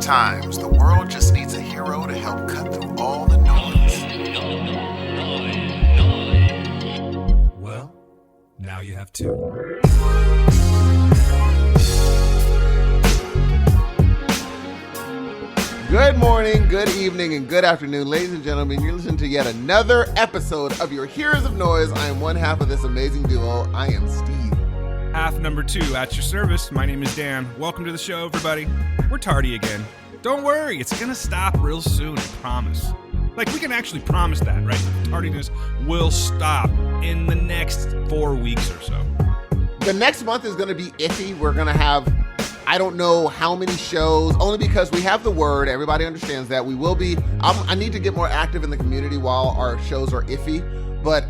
Sometimes the world just needs a hero to help cut through all the noise. Well, now you have two. Good morning, good evening, and good afternoon, ladies and gentlemen. You're listening to yet another episode of your Heroes of Noise. I am one half of this amazing duo. I am Steve. Half number two at your service. My name is Dan. Welcome to the show, everybody. We're tardy again. Don't worry, it's gonna stop real soon, I promise. Like, we can actually promise that, right? Tardiness will stop in the next 4 weeks or so. The next month is going to be iffy. We're going to have, I don't know how many shows, only because we have the word. Everybody understands that. We will be, I need to get more active in the community while our shows are iffy. But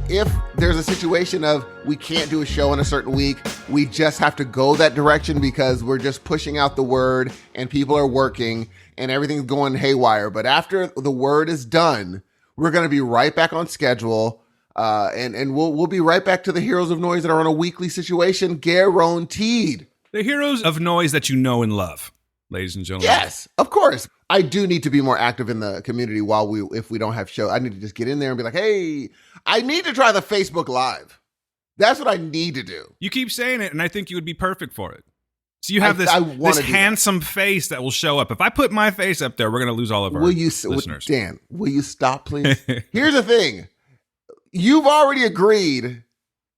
if there's a situation of we can't do a show in a certain week, we just have to go that direction because we're just pushing out the word and people are working and everything's going haywire. But after the word is done, we're going to be right back on schedule. And we'll be right back to the Heroes of Noise that are on a weekly situation, guaranteed. The heroes of noise that you know and love, ladies and gentlemen. Yes, of course. I do need to be more active in the community if we don't have show. I need to just get in there and be like, hey, I need to try the Facebook Live. That's what I need to do. You keep saying it, and I think you would be perfect for it. So you have this handsome face that will show up. If I put my face up there, we're going to lose all of our listeners. Dan, will you stop, please? Here's the thing. You've already agreed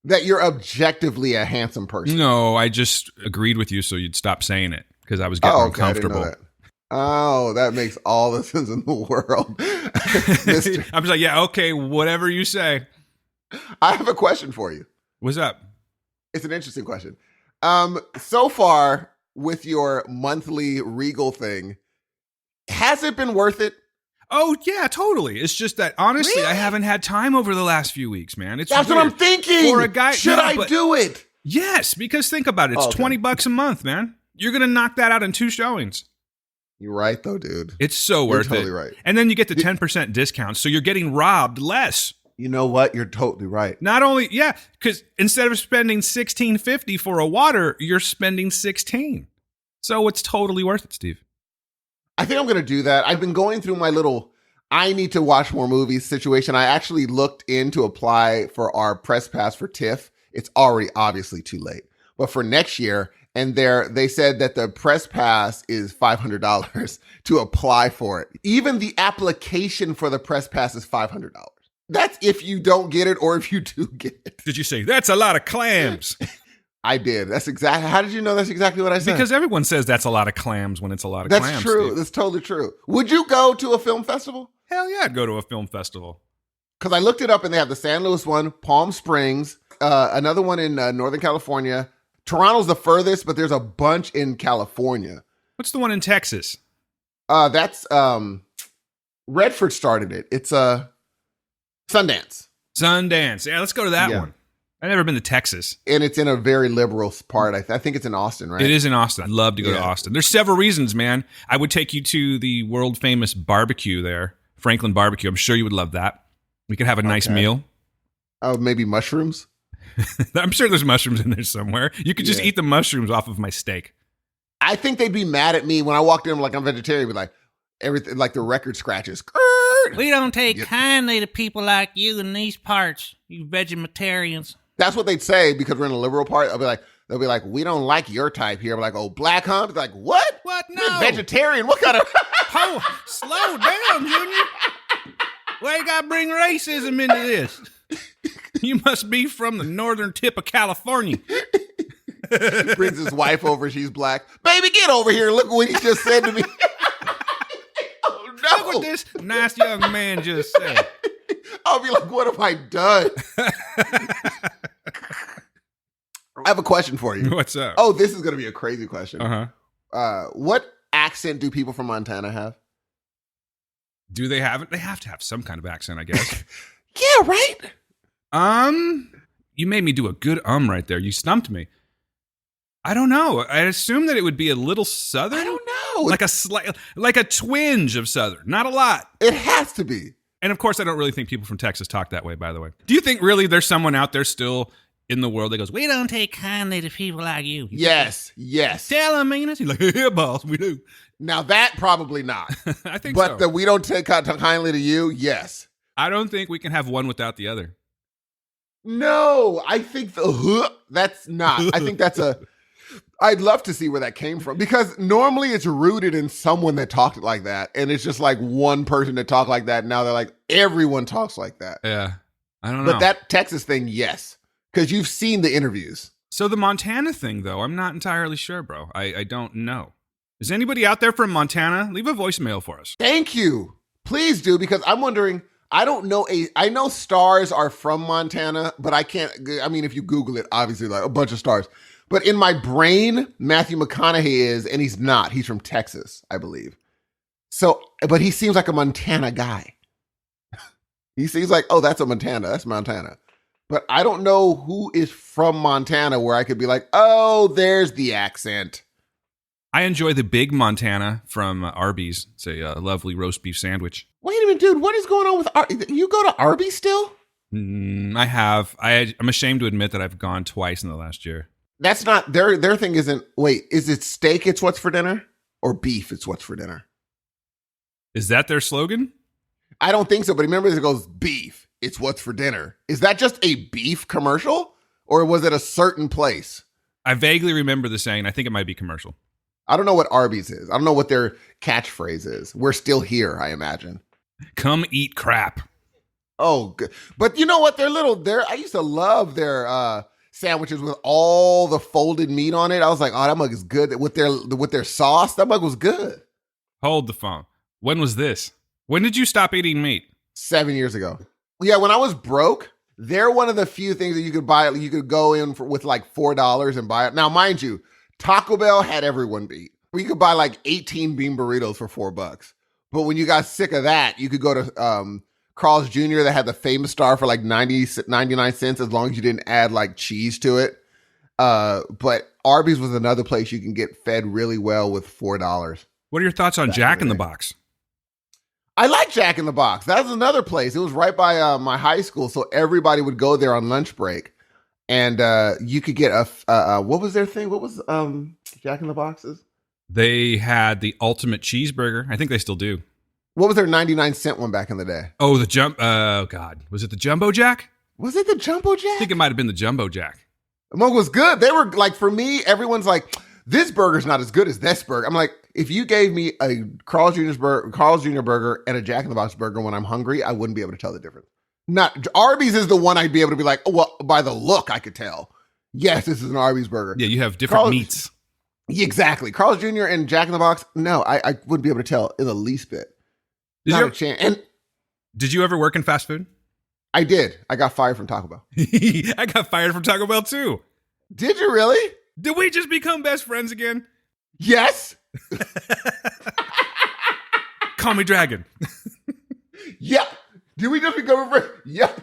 that you're objectively a handsome person. No, I just agreed with you so you'd stop saying it because I was getting uncomfortable. I didn't know that. Oh, that makes all the sense in the world. I was like, yeah, okay, whatever you say. I have a question for you. What's up? It's an interesting question. So far with your monthly Regal thing, has it been worth it? Oh, yeah, totally. It's just that, honestly, Really? I haven't had time over the last few weeks, man. That's what I'm thinking. For a guy, Should I do it? Yes, because think about it. It's $20 a month, man. You're going to knock that out in 2 showings. You're right, though, dude. It's so worth it. You're totally right. And then you get the 10% discount, so you're getting robbed less. You know what? You're totally right. Not only, yeah, because instead of spending $16.50 for a water, you're spending $16. So it's totally worth it, Steve. I think I'm going to do that. I've been going through my little I need to watch more movies situation. I actually looked in to apply for our press pass for TIFF. It's already obviously too late. But for next year, and they said that the press pass is $500 to apply for it. Even the application for the press pass is $500. That's if you don't get it or if you do get it. Did you say, that's a lot of clams? I did. That's exactly. How did you know that's exactly what I said? Because everyone says that's a lot of clams when it's a lot of clams. That's true. Steve. That's totally true. Would you go to a film festival? Hell yeah, I'd go to a film festival. Because I looked it up and they have the San Luis one, Palm Springs, another one in Northern California. Toronto's the furthest, but there's a bunch in California. What's the one in Texas? That's Redford started it. It's Sundance. Sundance. Yeah, let's go to that one. I've never been to Texas. And it's in a very liberal part. I think it's in Austin, right? It is in Austin. I'd love to go to Austin. There's several reasons, man. I would take you to the world famous barbecue there, Franklin Barbecue. I'm sure you would love that. We could have a nice meal. Oh, maybe mushrooms? I'm sure there's mushrooms in there somewhere. You could just eat the mushrooms off of my steak. I think they'd be mad at me when I walked in like I'm vegetarian, but like everything, like the record scratches. We don't take kindly to people like you in these parts, you vegetarians. That's what they'd say because we're in a liberal part. They'll be like, we don't like your type here. We're like, oh, black hump? Like, what? What? No. You're vegetarian. What kind of... Oh, slow down, Junior. Why you got to bring racism into this? You must be from the northern tip of California. Brings his wife over. She's black. Baby, get over here. Look what he just said to me. Oh, no. Look what this nice young man just said. I'll be like, what have I done? I have a question for you. What's up? Oh, this is going to be a crazy question. Uh-huh. What accent do people from Montana have? Do they have it? They have to have some kind of accent, I guess. Yeah, right? You made me do a good right there. You stumped me. I don't know. I assume that it would be a little southern. I don't know. Like a twinge of southern. Not a lot. It has to be. And of course, I don't really think people from Texas talk that way, by the way. Do you think really there's someone out there still in the world that goes, We don't take kindly to people like you. Yes. tell him, Enos. He's like, yeah, boss, we do. Now that probably not. I think But so. the we don't take kindly to you, yes. I don't think we can have one without the other. No, I think that's not. I think that's I'd love to see where that came from because normally it's rooted in someone that talked like that. And it's just like one person that talked like that. Now they're like, everyone talks like that. Yeah. I don't know. But that Texas thing, yes. Because you've seen the interviews. So the Montana thing, though, I'm not entirely sure, bro. I don't know. Is anybody out there from Montana? Leave a voicemail for us. Thank you. Please do, because I'm wondering, I don't know. I know stars are from Montana, but I can't. I mean, if you Google it, obviously, like a bunch of stars. But in my brain, Matthew McConaughey is, and he's not. He's from Texas, I believe. So, but he seems like a Montana guy. He seems like, oh, that's Montana. But I don't know who is from Montana where I could be like, oh, there's the accent. I enjoy the Big Montana from Arby's. It's a lovely roast beef sandwich. Wait a minute, dude. What is going on with Arby's? You go to Arby's still? I have. I'm ashamed to admit that I've gone twice in the last year. That's not, their thing isn't, wait, is it steak it's what's for dinner? Or beef it's what's for dinner? Is that their slogan? I don't think so, but remember it goes beef, it's what's for dinner. Is that just a beef commercial? Or was it a certain place? I vaguely remember the saying. I think it might be commercial. I don't know what Arby's is. I don't know what their catchphrase is. We're still here, I imagine. Come eat crap. Oh, good. But you know what? I used to love their sandwiches with all the folded meat on it. I was like, oh, that mug is good. With their sauce, that mug was good. Hold the phone. When was this? When did you stop eating meat? 7 years ago. Yeah, when I was broke, they're one of the few things that you could buy. You could go in with like $4 and buy it. Now, mind you, Taco Bell had everyone beat. You could buy like 18 bean burritos for $4. But when you got sick of that, you could go to Carl's Jr. that had the famous star for like 99 cents as long as you didn't add like cheese to it. But Arby's was another place you can get fed really well with $4. What are your thoughts on Jack in the Box? I like Jack in the Box. That was another place. It was right by my high school, so everybody would go there on lunch break. And you could get what was their thing? What was Jack in the Box's? They had the ultimate cheeseburger. I think they still do. What was their 99-cent one back in the day? Oh, oh, God. Was it the Jumbo Jack? Was it the Jumbo Jack? I think it might have been the Jumbo Jack. The mug was good. They were like, for me, everyone's like, this burger's not as good as this burger. I'm like, if you gave me a Carl's Jr. burger and a Jack in the Box burger when I'm hungry, I wouldn't be able to tell the difference. Not Arby's is the one I'd be able to be like, oh, well, by the look, I could tell. Yes, this is an Arby's burger. Yeah, you have different meats. Exactly. Carl's Jr. and Jack in the Box, no, I wouldn't be able to tell in the least bit. Not a chance. And did you ever work in fast food? I did. I got fired from Taco Bell. I got fired from Taco Bell too. Did you really? Did we just become best friends again? Yes. Call me Dragon. Yep. Did we just become friends? Yep.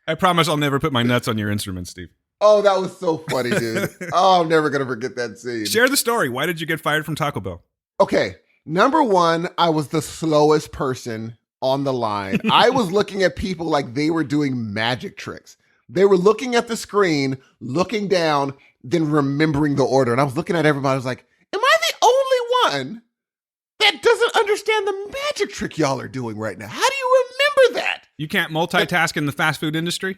I promise I'll never put my nuts on your instrument, Steve. Oh, that was so funny, dude. Oh, I'm never going to forget that scene. Share the story. Why did you get fired from Taco Bell? Okay. Number one, I was the slowest person on the line. I was looking at people like they were doing magic tricks. They were looking at the screen, looking down, then remembering the order. And I was looking at everybody. I was like, am I the only one that doesn't understand the magic trick y'all are doing right now? How do you remember that? You can't multitask in the fast food industry?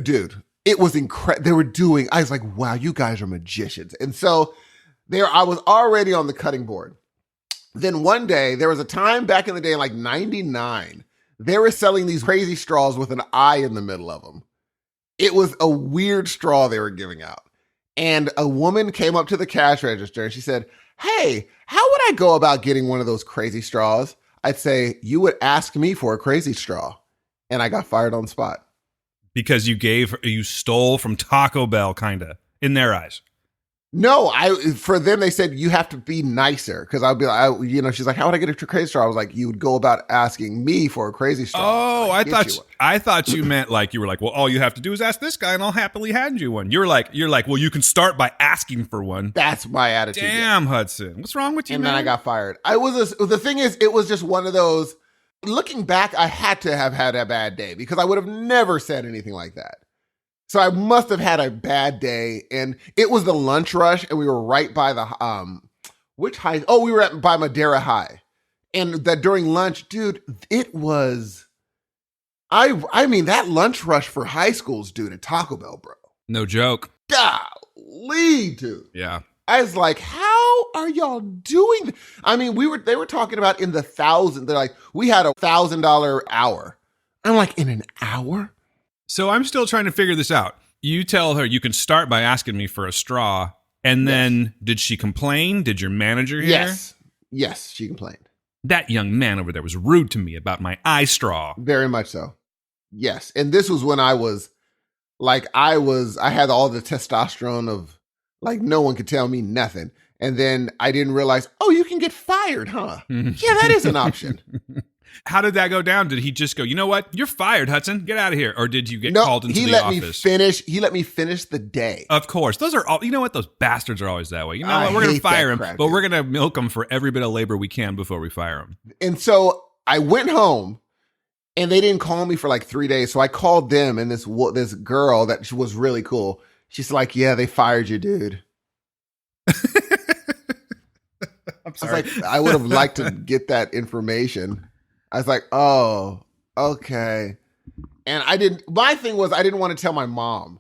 Dude, it was incredible. They were doing, I was like, wow, you guys are magicians. And so I was already on the cutting board. Then one day, there was a time back in the day, in like 99, they were selling these crazy straws with an eye in the middle of them. It was a weird straw they were giving out. And a woman came up to the cash register and she said, hey, how would I go about getting one of those crazy straws? I'd say, you would ask me for a crazy straw. And I got fired on the spot. Because you stole from Taco Bell, kind of, in their eyes. No, for them, they said, you have to be nicer. Because I'd be like, she's like, how would I get a crazy straw? I was like, you would go about asking me for a crazy straw. Oh, I thought you meant like, you were like, well, all you have to do is ask this guy and I'll happily hand you one. You're like, well, you can start by asking for one. That's my attitude. Damn, yeah. Hudson. What's wrong with you, and man? Then I got fired. The thing is, it was just one of those, looking back, I had to have had a bad day because I would have never said anything like that. So I must have had a bad day, and it was the lunch rush, and we were right by the which high? Oh, we were by Madera High, and that during lunch, dude, it was. I mean that lunch rush for high schools, dude, at Taco Bell, bro. No joke. Golly, dude. Yeah. I was like, how are y'all doing this? I mean, they were talking about in the thousands. They're like, we had $1,000 hour. I'm like, in an hour? So I'm still trying to figure this out. You tell her you can start by asking me for a straw. And then did she complain? Did your manager hear? Yes, she complained. That young man over there was rude to me about my eye straw. Very much so. Yes. And this was when I was like, I had all the testosterone of like, no one could tell me nothing. And then I didn't realize, oh, you can get fired, huh? Yeah, that is an option. How did that go down? Did he just go, you know what? You're fired, Hudson. Get out of here. Or did you get called into the office? He let me finish the day. Of course. Those are all, you know what? Those bastards are always that way. You know what? We're going to fire him, but we're going to milk him for every bit of labor we can before we fire him. And so I went home and they didn't call me for like 3 days. So I called them, and this girl that was really cool. She's like, yeah, they fired you, dude. I'm sorry. I was like, I would have liked to get that information. I was like, oh, okay. And my thing was, I didn't want to tell my mom,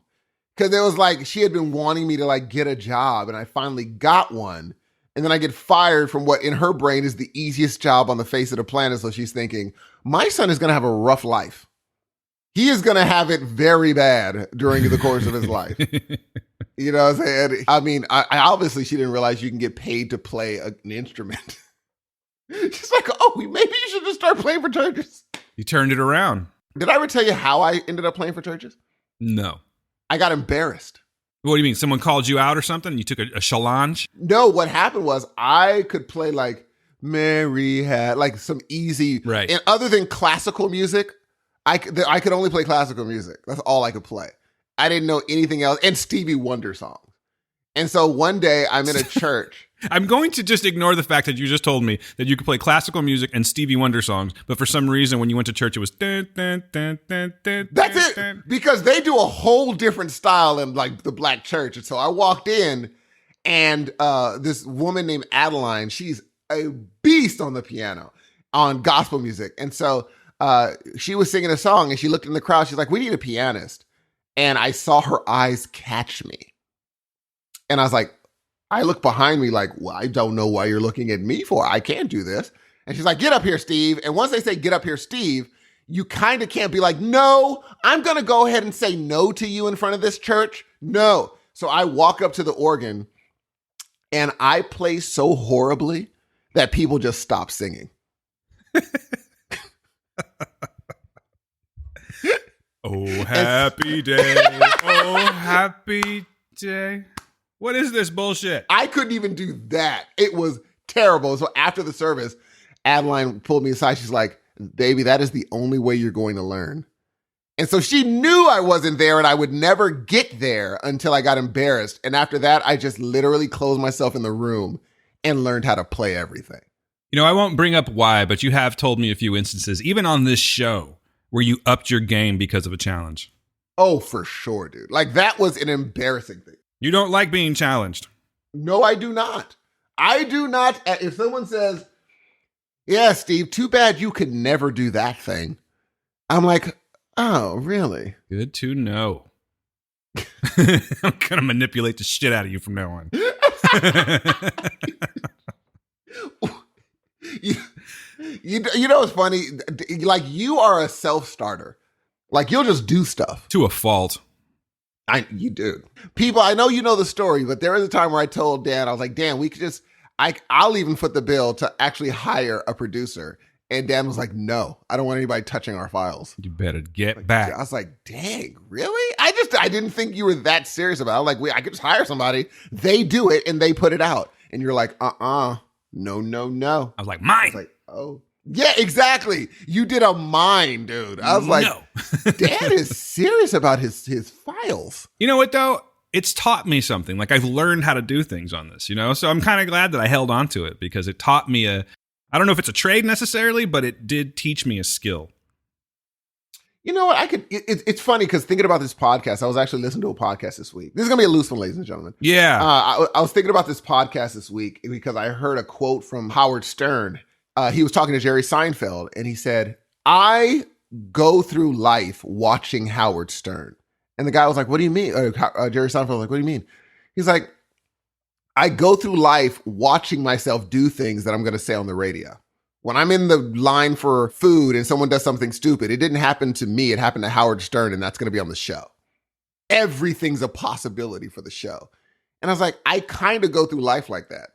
because it was like, she had been wanting me to like get a job, and I finally got one. And then I get fired from what in her brain is the easiest job on the face of the planet. So she's thinking, my son is going to have a rough life. He is going to have it very bad during the course of his life. You know what I'm saying? I mean, I obviously, she didn't realize you can get paid to play an instrument. She's like, oh, maybe you should just start playing for churches. You turned it around. Did I ever tell you how I ended up playing for churches? No. I got embarrassed. What do you mean? Someone called you out or something? You took a challenge? No, what happened was I could play like Mary had, like some easy, right. And other than classical music, I could only play classical music. That's all I could play. I didn't know anything else. And Stevie Wonder songs. And so one day I'm in a church. I'm going to just ignore the fact that you just told me that you could play classical music and Stevie Wonder songs, but for some reason when you went to church it was dun, dun, dun, dun, dun, that's dun, it. Dun. Because they do a whole different style in like the black church. And so I walked in, and this woman named Adeline, she's a beast on the piano, on gospel music. And so she was singing a song, and she looked in the crowd. She's like, we need a pianist. And I saw her eyes catch me. And I was like, I look behind me like, well, I don't know why you're looking at me for. I can't do this. And she's like, get up here, Steve. And once they say, get up here, Steve, you kind of can't be like, no, I'm going to go ahead and say no to you in front of this church. No. So I walk up to the organ, and I play so horribly that people just stop singing. Oh, happy day. Oh, happy day. What is this bullshit? I couldn't even do that. It was terrible. So after the service, Adeline pulled me aside. She's like, baby, that is the only way you're going to learn. And so she knew I wasn't there, and I would never get there until I got embarrassed. And after that, I just literally closed myself in the room and learned how to play everything. You know, I won't bring up why, but you have told me a few instances, even on this show, where you upped your game because of a challenge. Oh, for sure, dude. Like, that was an embarrassing thing. You don't like being challenged. No, I do not. I do not. If someone says, yeah, Steve, too bad you could never do that thing. I'm like, oh, really? Good to know. I'm going to manipulate the shit out of you from now on. You know what's funny? Like, you are a self-starter. Like, you'll just do stuff. To a fault. You do. People, I know you know the story, but there was a time where I told Dan, I was like, Dan, we could just, I'll even foot the bill to actually hire a producer. And Dan was like, no, I don't want anybody touching our files. You better get back. I was like, dang, really? I didn't think you were that serious about it. Like, I could just hire somebody. They do it and they put it out. And you're like, no. I was like, mine. I was like, oh. Yeah, exactly. You did a mine, dude. I was like, no. Dan is serious about his files. You know what, though? It's taught me something. Like, I've learned how to do things on this, you know? So I'm kind of glad that I held on to it, because it taught me I don't know if it's a trade necessarily, but it did teach me a skill. You know what? It's funny because thinking about this podcast, I was actually listening to a podcast this week. This is going to be a loose one, ladies and gentlemen. Yeah. I was thinking about this podcast this week because I heard a quote from Howard Stern. He was talking to Jerry Seinfeld, and he said, I go through life watching Howard Stern. And the guy was like, what do you mean? Jerry Seinfeld was like, what do you mean? He's like, I go through life watching myself do things that I'm going to say on the radio. When I'm in the line for food and someone does something stupid, it didn't happen to me. It happened to Howard Stern, and that's going to be on the show. Everything's a possibility for the show. And I was like, I kind of go through life like that.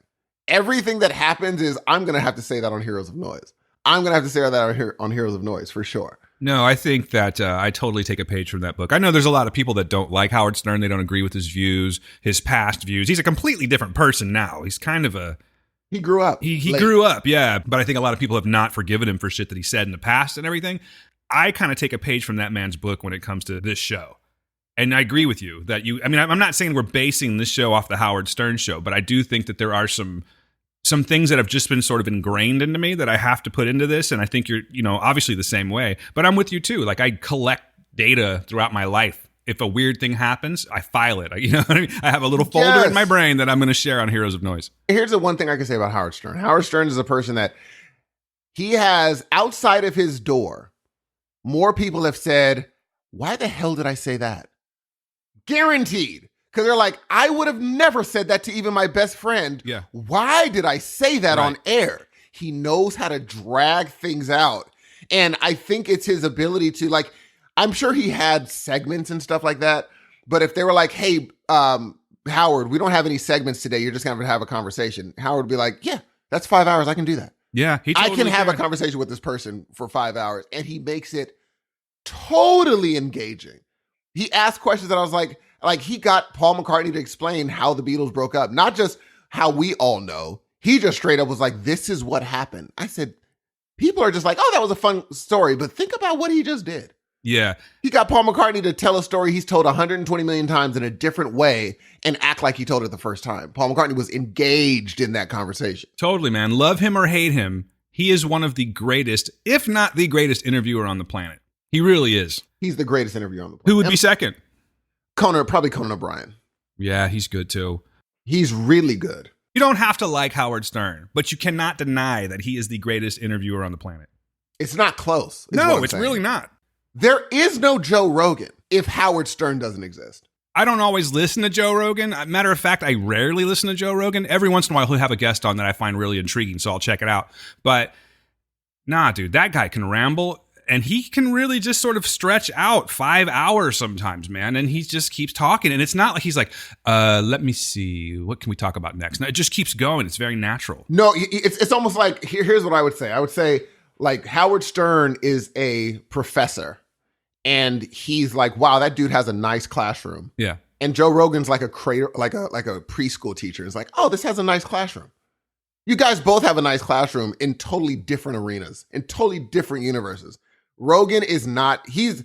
Everything that happens is I'm going to have to say that on Heroes of Noise. I'm going to have to say that on Heroes of Noise for sure. No, I think that I totally take a page from that book. I know there's a lot of people that don't like Howard Stern. They don't agree with his views, his past views. He's a completely different person now. He's kind of a... He grew up. He grew up, yeah. But I think a lot of people have not forgiven him for shit that he said in the past and everything. I kind of take a page from that man's book when it comes to this show. And I agree with you that I'm not saying we're basing this show off the Howard Stern show, but I do think that there are some things that have just been sort of ingrained into me that I have to put into this. And I think you're, obviously the same way. But I'm with you too. Like, I collect data throughout my life. If a weird thing happens, I file it. You know what I mean? I have a little folder in my brain that I'm going to share on Heroes of Noise. Here's the one thing I can say about Howard Stern. Howard Stern is a person that he has, outside of his door, more people have said, why the hell did I say that? Guaranteed. Because they're like, I would have never said that to even my best friend. Yeah. Why did I say that on air? He knows how to drag things out. And I think it's his ability to, like, I'm sure he had segments and stuff like that. But if they were like, hey, Howard, we don't have any segments today. You're just going to have a conversation. Howard would be like, yeah, that's 5 hours. I can do that. Yeah. I can have a conversation with this person for 5 hours. And he makes it totally engaging. He asked questions that I was like he got Paul McCartney to explain how the Beatles broke up. Not just how we all know. He just straight up was like, this is what happened. I said, people are just like, oh, that was a fun story. But think about what he just did. Yeah. He got Paul McCartney to tell a story he's told 120 million times in a different way and act like he told it the first time. Paul McCartney was engaged in that conversation. Totally, man. Love him or hate him, he is one of the greatest, if not the greatest interviewer on the planet. He really is. He's the greatest interviewer on the planet. Who would be second? Probably Conan O'Brien. Yeah, he's good too. He's really good. You don't have to like Howard Stern, but you cannot deny that he is the greatest interviewer on the planet. It's not close. No, it's really not. There is no Joe Rogan if Howard Stern doesn't exist. I don't always listen to Joe Rogan. Matter of fact, I rarely listen to Joe Rogan. Every once in a while, he'll have a guest on that I find really intriguing, so I'll check it out. But nah, dude, that guy can ramble, and he can really just sort of stretch out 5 hours sometimes, man. And he just keeps talking. And it's not like he's like, let me see, what can we talk about next? No, it just keeps going. It's very natural. No, it's almost like, here's what I would say. I would say, like, Howard Stern is a professor. And he's like, wow, that dude has a nice classroom. Yeah. And Joe Rogan's like a preschool teacher. It's like, oh, this has a nice classroom. You guys both have a nice classroom in totally different arenas, in totally different universes. Rogan is not, he's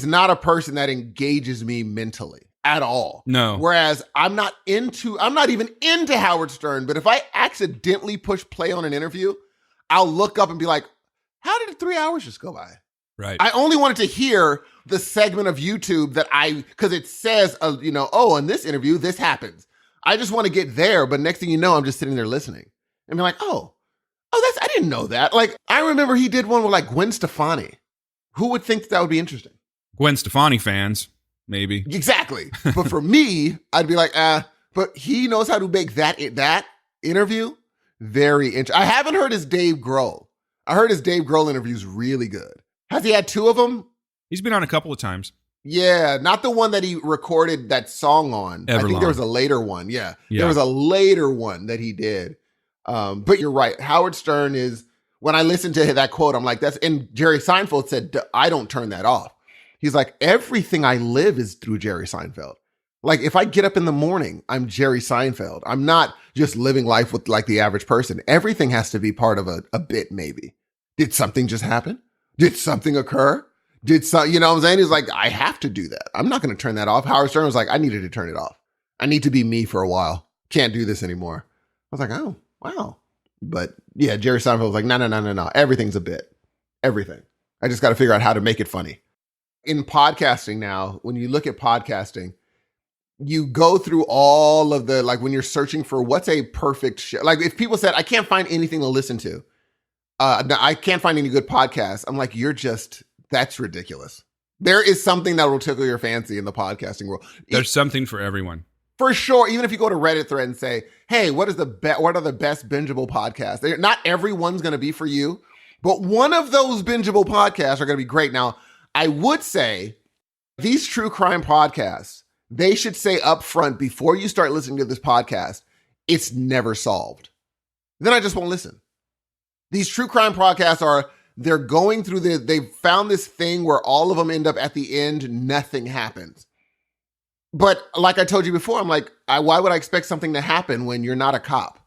not a person that engages me mentally at all. No. Whereas I'm not even into Howard Stern, but if I accidentally push play on an interview, I'll look up and be like, how did 3 hours just go by? Right. I only wanted to hear the segment of YouTube because it says, oh, in this interview, this happens. I just want to get there. But next thing you know, I'm just sitting there listening and be like, I didn't know that. Like, I remember he did one with like Gwen Stefani. Who would think that would be interesting? Gwen Stefani fans, maybe. Exactly. But for me, I'd be like, but he knows how to make that interview very interesting. I haven't heard his Dave Grohl. I heard his Dave Grohl interview is really good. Has he had two of them? He's been on a couple of times. Yeah, not the one that he recorded that song on. Everlong. I think there was a later one. Yeah, there was a later one that he did. But you're right. Howard Stern is, when I listened to that quote, I'm like, and Jerry Seinfeld said, I don't turn that off. He's like, everything I live is through Jerry Seinfeld. Like, if I get up in the morning, I'm Jerry Seinfeld. I'm not just living life with like the average person. Everything has to be part of a bit, maybe. Did something just happen? Did something occur? You know what I'm saying? He's like, I have to do that. I'm not going to turn that off. Howard Stern was like, I needed to turn it off. I need to be me for a while. Can't do this anymore. I was like, oh, wow. But yeah, Jerry Seinfeld was like, no. Everything's a bit. Everything. I just got to figure out how to make it funny. In podcasting now, when you look at podcasting, you go through all of the, like when you're searching for what's a perfect show. Like if people said, I can't find anything to listen to. I can't find any good podcasts. I'm like, that's ridiculous. There is something that will tickle your fancy in the podcasting world. There's something for everyone. For sure. Even if you go to Reddit thread and say, hey, what are the best bingeable podcasts? Not everyone's going to be for you, but one of those bingeable podcasts are going to be great. Now, I would say these true crime podcasts, they should say up front before you start listening to this podcast, it's never solved. Then I just won't listen. These true crime podcasts they're going through they've found this thing where all of them end up at the end, nothing happens. But like I told you before, I'm like, why would I expect something to happen when you're not a cop?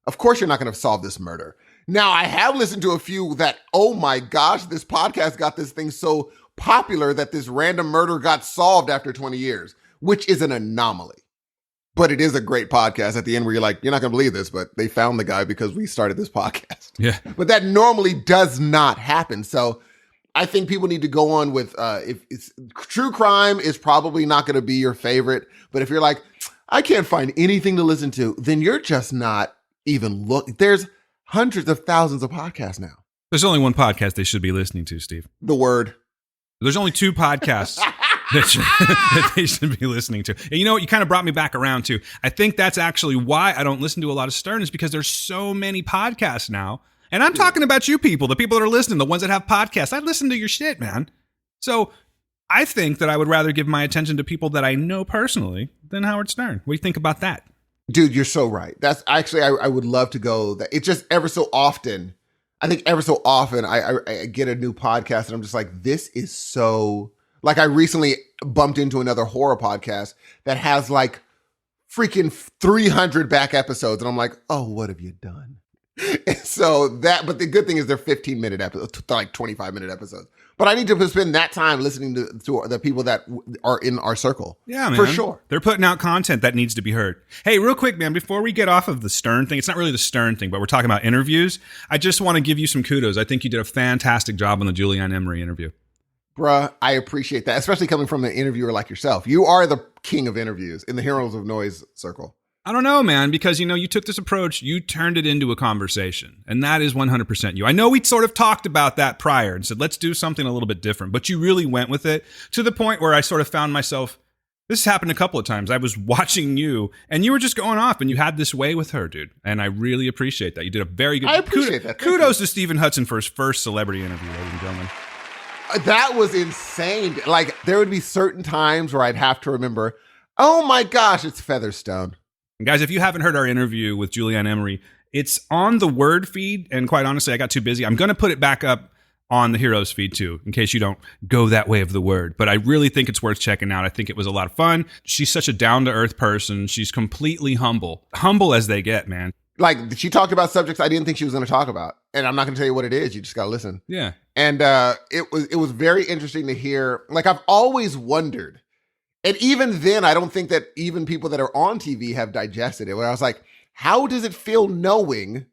Of course you're not going to solve this murder. Now, I have listened to a few that, oh my gosh, this podcast got this thing so popular that this random murder got solved after 20 years, which is an anomaly. But it is a great podcast at the end where you're like, you're not going to believe this, but they found the guy because we started this podcast. Yeah. But that normally does not happen. So I think people need to go on with, if it's true crime is probably not going to be your favorite. But if you're like, I can't find anything to listen to, then you're just not even there's hundreds of thousands of podcasts now. There's only one podcast they should be listening to, Steve. The Word. There's only 2 podcasts that they should be listening to. And you know what? You kind of brought me back around to. I think that's actually why I don't listen to a lot of Stern, is because there's so many podcasts now. And I'm talking about you people, the people that are listening, the ones that have podcasts. I listen to your shit, man. So I think that I would rather give my attention to people that I know personally than Howard Stern. What do you think about that? Dude, you're so right. That's actually, I would love to go. It's just ever so often, I get a new podcast and I'm just like, this is so, like I recently bumped into another horror podcast that has like freaking 300 back episodes. And I'm like, oh, what have you done? But the good thing is they're 15-minute episodes, like 25-minute episodes. But I need to spend that time listening to the people that are in our circle. Yeah, man. For sure. They're putting out content that needs to be heard. Hey, real quick, man, before we get off of the Stern thing, it's not really the Stern thing, but we're talking about interviews. I just want to give you some kudos. I think you did a fantastic job on the Julie Ann Emery interview. Bruh, I appreciate that, especially coming from an interviewer like yourself. You are the king of interviews in the Heroes of Noise circle. I don't know, man, because, you took this approach, you turned it into a conversation, and that is 100% you. I know we sort of talked about that prior and said, let's do something a little bit different, but you really went with it to the point where I sort of found myself, this happened a couple of times. I was watching you, and you were just going off, and you had this way with her, dude, and I really appreciate that. You did a very good... I appreciate that. Kudos to Stephen Hudson for his first celebrity interview, ladies and gentlemen. That was insane. Like, there would be certain times where I'd have to remember, oh my gosh, it's Featherstone. And guys, if you haven't heard our interview with Julie Ann Emery, it's on the Word feed. And quite honestly, I got too busy. I'm going to put it back up on the Heroes feed too, in case you don't go that way of the Word. But I really think it's worth checking out. I think it was a lot of fun. She's such a down-to-earth person. She's completely humble. Humble as they get, man. Like, she talked about subjects I didn't think she was going to talk about. And I'm not going to tell you what it is. You just got to listen. Yeah. And it was very interesting to hear. Like, I've always wondered. And even then, I don't think that even people that are on TV have digested it. Where I was like, how does it feel knowing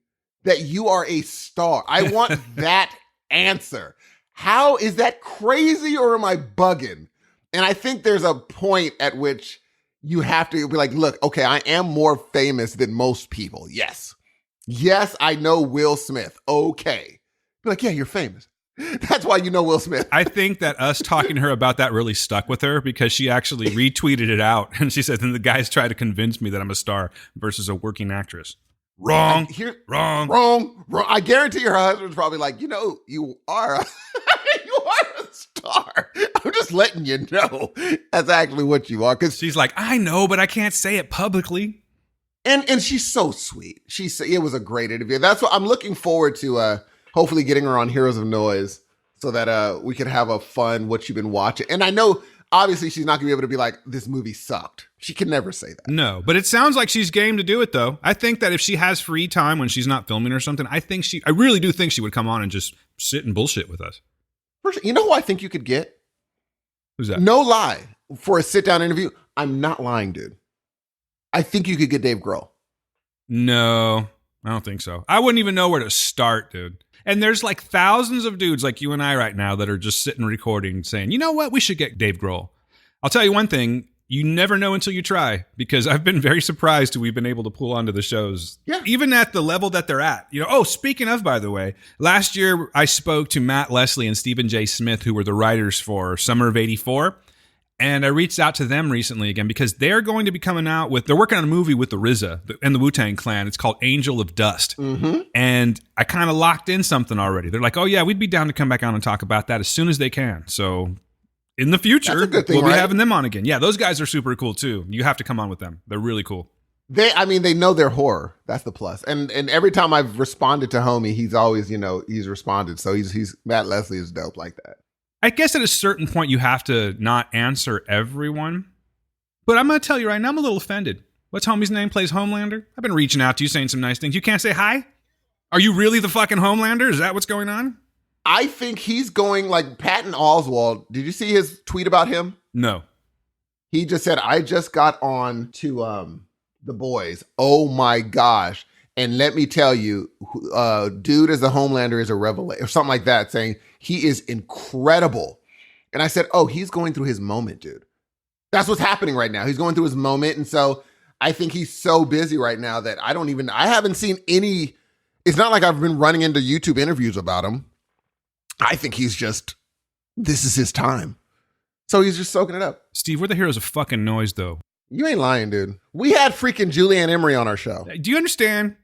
that you are a star? I want that answer. How is that crazy, or am I bugging? And I think there's a point at which you have to be like, look, okay, I am more famous than most people. Yes. Yes, I know Will Smith. Okay. Be like, yeah, you're famous. That's why you know Will Smith. I think that us talking to her about that really stuck with her, because she actually retweeted it out. And she said, then the guys try to convince me that I'm a star versus a working actress. Wrong. Wrong. I guarantee her husband's probably like, you are a star. I'm just letting you know that's actually what you are. Because she's like, I know, but I can't say it publicly. And she's so sweet. It was a great interview. That's what I'm looking forward to. Hopefully getting her on Heroes of Noise so that we can have a fun what you've been watching. And I know, obviously, she's not going to be able to be like, this movie sucked. She can never say that. No, but it sounds like she's game to do it, though. I think that if she has free time when she's not filming or something, I really do think she would come on and just sit and bullshit with us. You know who I think you could get? Who's that? No lie. For a sit-down interview. I'm not lying, dude. I think you could get Dave Grohl. No, I don't think so. I wouldn't even know where to start, dude. And there's like thousands of dudes like you and I right now that are just sitting recording saying, you know what, we should get Dave Grohl. I'll tell you one thing, you never know until you try, because I've been very surprised who we've been able to pull onto the shows, even at the level that they're at. Speaking of, by the way, last year I spoke to Matt Leslie and Stephen J. Smith, who were the writers for Summer of '84. And I reached out to them recently again because they're going to be coming out they're working on a movie with the RZA and the Wu-Tang Clan. It's called Angel of Dust. Mm-hmm. And I kind of locked in something already. They're like, oh yeah, we'd be down to come back on and talk about that as soon as they can. So in the future, we'll be having them on again. Yeah, those guys are super cool too. You have to come on with them. They're really cool. They know their horror. That's the plus. And every time I've responded to Homie, he's always, he's responded. So he's Matt Leslie is dope like that. I guess at a certain point you have to not answer everyone. But I'm going to tell you right now, I'm a little offended. What's Homie's name? Plays Homelander? I've been reaching out to you saying some nice things. You can't say hi? Are you really the fucking Homelander? Is that what's going on? I think he's going like Patton Oswalt. Did you see his tweet about him? No. He just said, I just got on to The Boys. Oh my gosh. And let me tell you, dude as a Homelander is a revelation, or something like that, saying he is incredible. And I said, oh, he's going through his moment, dude. That's what's happening right now. He's going through his moment. And so I think he's so busy right now that I haven't seen any, it's not like I've been running into YouTube interviews about him. I think this is his time. So he's just soaking it up. Steve, we're the heroes of fucking noise, though. You ain't lying, dude. We had freaking Julie Ann Emery on our show. Do you understand?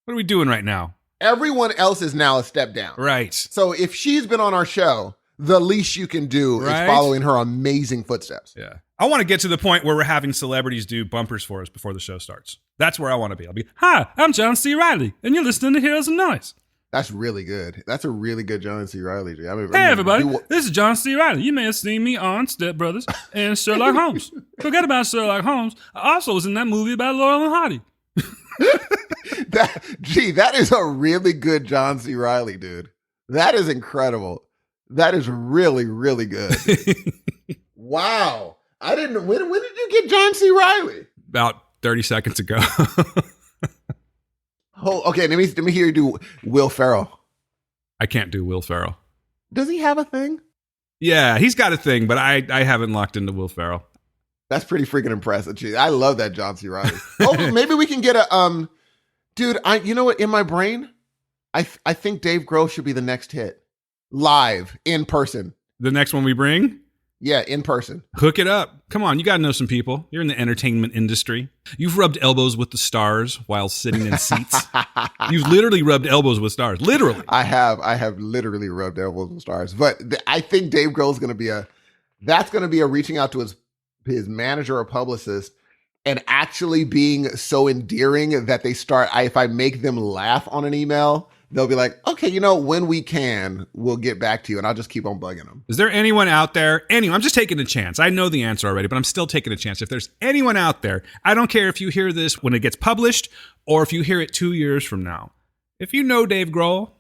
What are we doing right now? Everyone else is now a step down. Right. So if she's been on our show, the least you can do is following her amazing footsteps. Yeah. I want to get to the point where we're having celebrities do bumpers for us before the show starts. That's where I want to be. I'll be, hi, I'm John C. Reilly, and you're listening to Heroes of Noise. That's really good. That's a really good John C. Reilly. Hey, everybody. This is John C. Reilly. You may have seen me on Step Brothers and Sherlock Holmes. Forget about Sherlock Holmes. I also was in that movie about Laurel and Hardy. That is a really good John C. Reilly, dude. That is incredible. That is really, really good. Wow. When did you get John C. Reilly? About 30 seconds ago. Oh, okay. Let me hear you do Will Ferrell. I can't do Will Ferrell. Does he have a thing? Yeah, he's got a thing, but I haven't locked into Will Ferrell. That's pretty freaking impressive. Gee, I love that John C. Reilly. Oh, maybe we can get a dude. You know what? In my brain, I think Dave Grohl should be the next hit, live in person. The next one we bring. Yeah, in person. Hook it up. Come on, you got to know some people. You're in the entertainment industry. You've rubbed elbows with the stars while sitting in seats. You've literally rubbed elbows with stars. Literally. I have literally rubbed elbows with stars. But I think Dave Grohl is going to be a reaching out to his manager or publicist and actually being so endearing that they start, if I make them laugh on an email, they'll be like, okay, when we can, we'll get back to you. And I'll just keep on bugging them. Is there anyone out there? I'm just taking a chance. I know the answer already, but I'm still taking a chance. If there's anyone out there, I don't care if you hear this when it gets published or if you hear it 2 years from now. If you know Dave Grohl,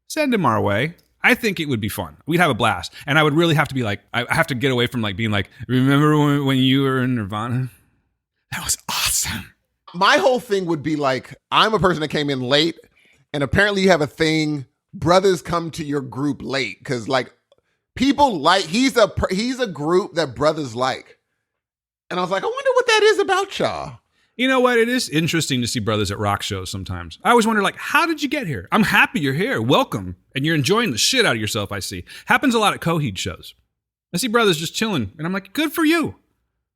send him our way. I think it would be fun. We'd have a blast. And I would really have to be like, I have to get away from like being like, remember when you were in Nirvana? That was awesome. My whole thing would be like, I'm a person that came in late. And apparently you have a thing, brothers come to your group late because like people like, he's a group that brothers like. And I was like, I wonder what that is about y'all. You know what? It is interesting to see brothers at rock shows sometimes. I always wonder like, how did you get here? I'm happy you're here. Welcome. And you're enjoying the shit out of yourself, I see. Happens a lot at Coheed shows. I see brothers just chilling and I'm like, good for you.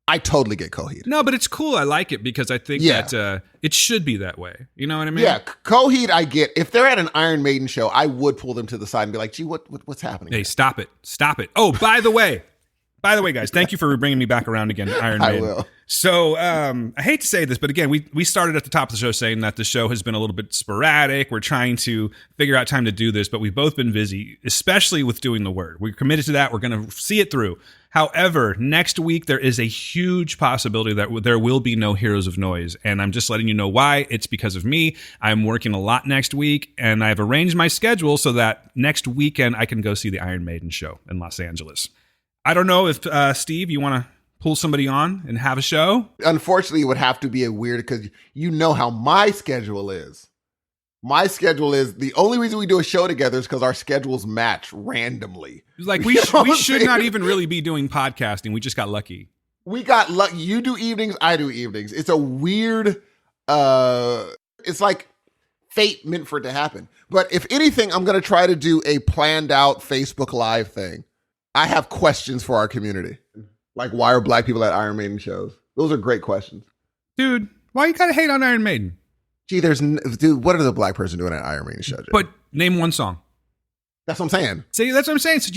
I totally get Coheed. No, but it's cool. I like it because I think that it should be that way. You know what I mean? Yeah, Coheed I get. If they're at an Iron Maiden show, I would pull them to the side and be like, gee, what's happening? Hey, stop it. Stop it. Oh, by the way, guys, thank you for bringing me back around again to Iron Maiden. I will. So I hate to say this, but again, we started at the top of the show saying that the show has been a little bit sporadic. We're trying to figure out time to do this, but we've both been busy, especially with doing the word. We're committed to that. We're going to see it through. However, next week, there is a huge possibility that there will be no Heroes of Noise. And I'm just letting you know why. It's because of me. I'm working a lot next week, and I've arranged my schedule so that next weekend I can go see the Iron Maiden show in Los Angeles. I don't know if, Steve, you want to pull somebody on and have a show? Unfortunately, it would have to be a weird, because you know how my schedule is. My schedule is the only reason we do a show together is because our schedules match randomly. Like You know what we I'm should saying? not even really be doing podcasting. We just got lucky. We got lucky. You do evenings, I do evenings. It's a weird, it's like fate meant for it to happen. But if anything, I'm going to try to do a planned out Facebook Live thing. I have questions for our community. Like, why are black people at Iron Maiden shows? Those are great questions. Dude, why you gotta hate on Iron Maiden? Gee, dude, what is a black person doing at Iron Maiden show? But name one song. That's what I'm saying. See, that's what I'm saying. So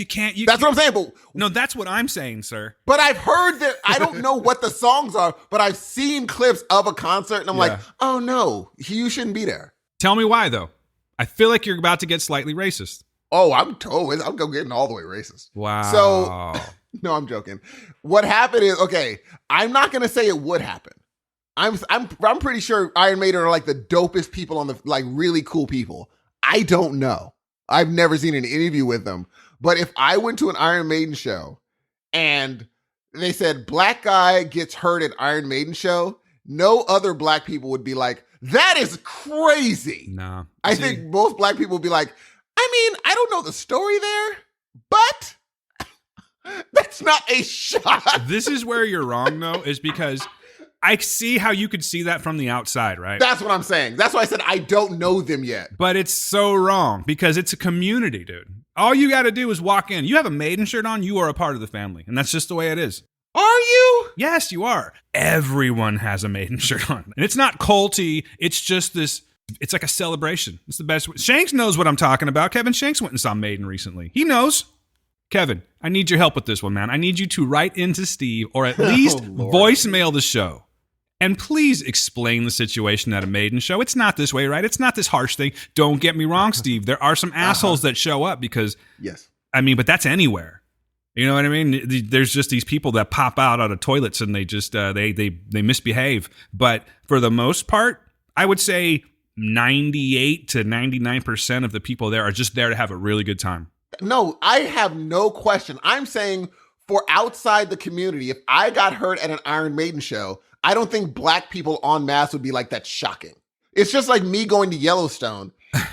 That's what I'm saying. But no, that's what I'm saying, sir. But I've heard that, I don't know what the songs are, but I've seen clips of a concert and I'm like, oh no, you shouldn't be there. Tell me why, though. I feel like you're about to get slightly racist. Oh, I'm getting all the way racist. Wow. So, no, I'm joking. What happened is, okay, I'm not going to say it would happen. I'm pretty sure Iron Maiden are like the dopest people on the, like really cool people. I don't know. I've never seen an interview with them. But if I went to an Iron Maiden show and they said black guy gets hurt at Iron Maiden show, no other black people would be like, that is crazy. No. I think most black people would be like, I mean, I don't know the story there, but that's not a shot. This is where you're wrong, though, is because I see how you could see that from the outside, right? That's what I'm saying. That's why I said I don't know them yet. But it's so wrong because it's a community, dude. All you got to do is walk in. You have a Maiden shirt on, you are a part of the family. And that's just the way it is. Are you? Yes, you are. Everyone has a Maiden shirt on. And it's not culty. It's just this, it's like a celebration. It's the best. Shanks knows what I'm talking about. Kevin Shanks went and saw Maiden recently. He knows. Kevin, I need your help with this one, man. I need you to write into Steve or at least voicemail the show. And please explain the situation at a Maiden show. It's not this way, right? It's not this harsh thing. Don't get me wrong, Steve. There are some assholes that show up because, yes. I mean, but that's anywhere. You know what I mean? There's just these people that pop out of toilets and they just, they misbehave. But for the most part, I would say 98 to 99% of the people there are just there to have a really good time. No, I have no question. I'm saying for outside the community, if I got hurt at an Iron Maiden show, I don't think black people en masse would be like, that's shocking. It's just like me going to Yellowstone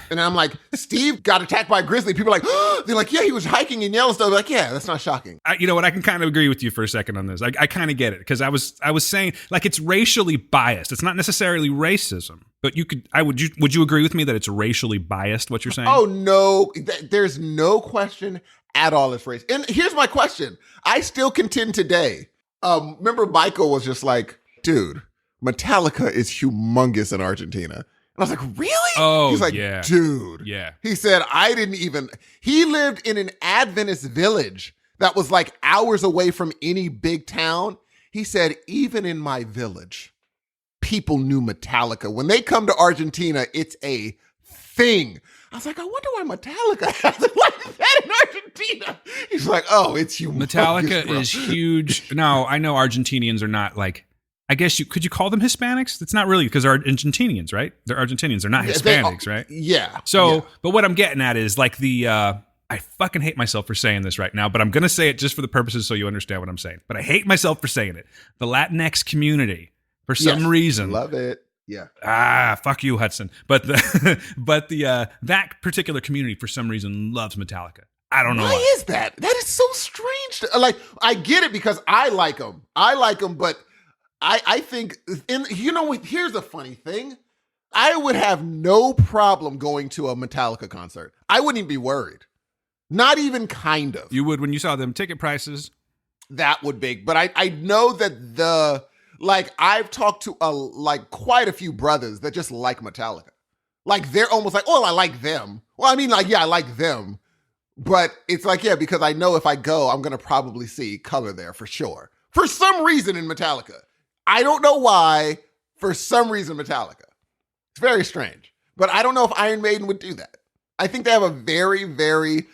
and I'm like, Steve got attacked by a grizzly. People are like, oh, they're like, yeah, he was hiking in Yellowstone. They're like, yeah, that's not shocking. You know what? I can kind of agree with you for a second on this. I kind of get it because I was saying like it's racially biased. It's not necessarily racism, but would you agree with me that it's racially biased? What you're saying? Oh no, there's no question at all. It's race. And here's my question. I still contend today. Remember Michael was just like, dude, Metallica is humongous in Argentina. And I was like, really? Oh, he's like, yeah. Dude. Yeah. He said, he lived in an Adventist village that was like hours away from any big town. He said, even in my village, people knew Metallica. When they come to Argentina, it's a thing. I was like, I wonder why Metallica has it like that in Argentina. He's like, oh, it's humongous. Metallica bro. is huge. Now, I know Argentinians are not like, I guess could you call them Hispanics? It's not really because they're Argentinians, right? They're Argentinians. They're not Hispanics, right? Yeah. So, yeah. But what I'm getting at is like I fucking hate myself for saying this right now, but I'm going to say it just for the purposes so you understand what I'm saying. But I hate myself for saying it. The Latinx community, for some reason. Love it. Yeah. Fuck you, Hudson. But that particular community, for some reason, loves Metallica. I don't know why is that? That is so strange. Like, I get it because I like them. But I think, here's a funny thing. I would have no problem going to a Metallica concert. I wouldn't even be worried. Not even kind of. You would when you saw them ticket prices? That would be. But I know that I've talked to quite a few brothers that just like Metallica. Like, they're almost like, oh, I like them. Well, I mean, like, yeah, I like them. But it's like, yeah, because I know if I go, I'm going to probably see color there for sure. For some reason in Metallica. I don't know why, for some reason, Metallica. It's very strange. But I don't know if Iron Maiden would do that. I think they have a very, very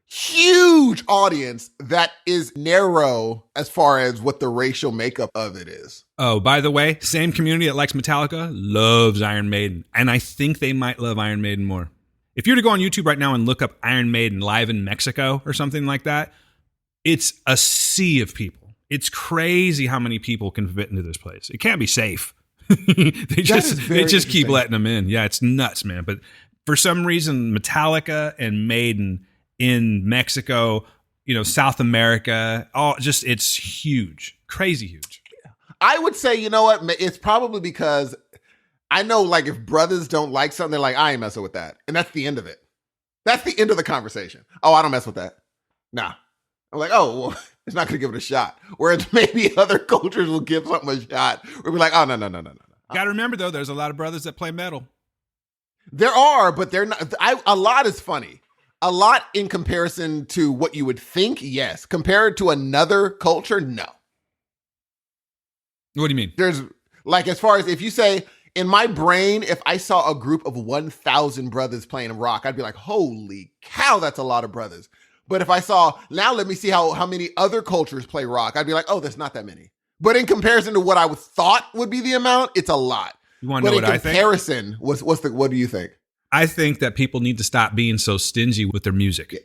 huge audience that is narrow as far as what the racial makeup of it is. Oh, by the way, same community that likes Metallica loves Iron Maiden. And I think they might love Iron Maiden more. If you were to go on YouTube right now and look up Iron Maiden live in Mexico or something like that, it's a sea of people. It's crazy how many people can fit into this place. It can't be safe. they just keep interesting. letting them in. Yeah, it's nuts, man. But for some reason, Metallica and Maiden in Mexico, South America, it's huge, crazy huge. I would say, you know what? It's probably because I know, like, if brothers don't like something, they're like, I ain't messing with that. And that's the end of it. That's the end of the conversation. Oh, I don't mess with that. Nah. I'm like, oh, well, it's not going to give it a shot. Whereas maybe other cultures will give something a shot. We'll be like, oh, no. Got to remember, though, there's a lot of brothers that play metal. There are, but they're not. A lot is funny. A lot in comparison to what you would think, yes. Compared to another culture, no. What do you mean? There's, like, as far as if you say, in my brain, if I saw a group of 1,000 brothers playing rock, I'd be like, holy cow, that's a lot of brothers. But if I saw, now let me see how many other cultures play rock, I'd be like, oh, there's not that many. But in comparison to what I thought would be the amount, it's a lot. You want to know what I think? But in comparison, what do you think? I think that people need to stop being so stingy with their music.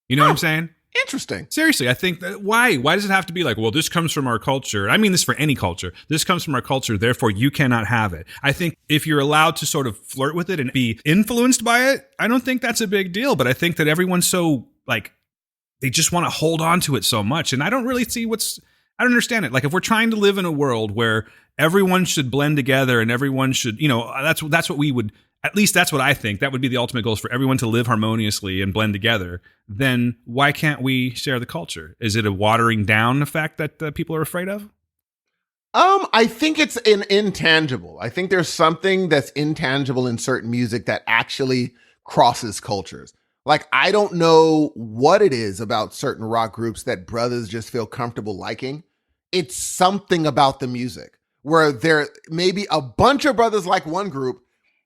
You know what I'm saying? Interesting. Seriously, I think that why does it have to be like, well, this comes from our culture? I mean this for any culture. This comes from our culture, therefore you cannot have it. I think if you're allowed to sort of flirt with it and be influenced by it, I don't think that's a big deal. But I think that everyone's so, like, they just want to hold on to it so much. And I don't really see I don't understand it. Like, if we're trying to live in a world where everyone should blend together and everyone should, that's what we would, at least that's what I think. That would be the ultimate goal, is for everyone to live harmoniously and blend together. Then why can't we share the culture? Is it a watering down effect that people are afraid of? I think it's an intangible. I think there's something that's intangible in certain music that actually crosses cultures. Like, I don't know what it is about certain rock groups that brothers just feel comfortable liking. It's something about the music where there may be a bunch of brothers like one group,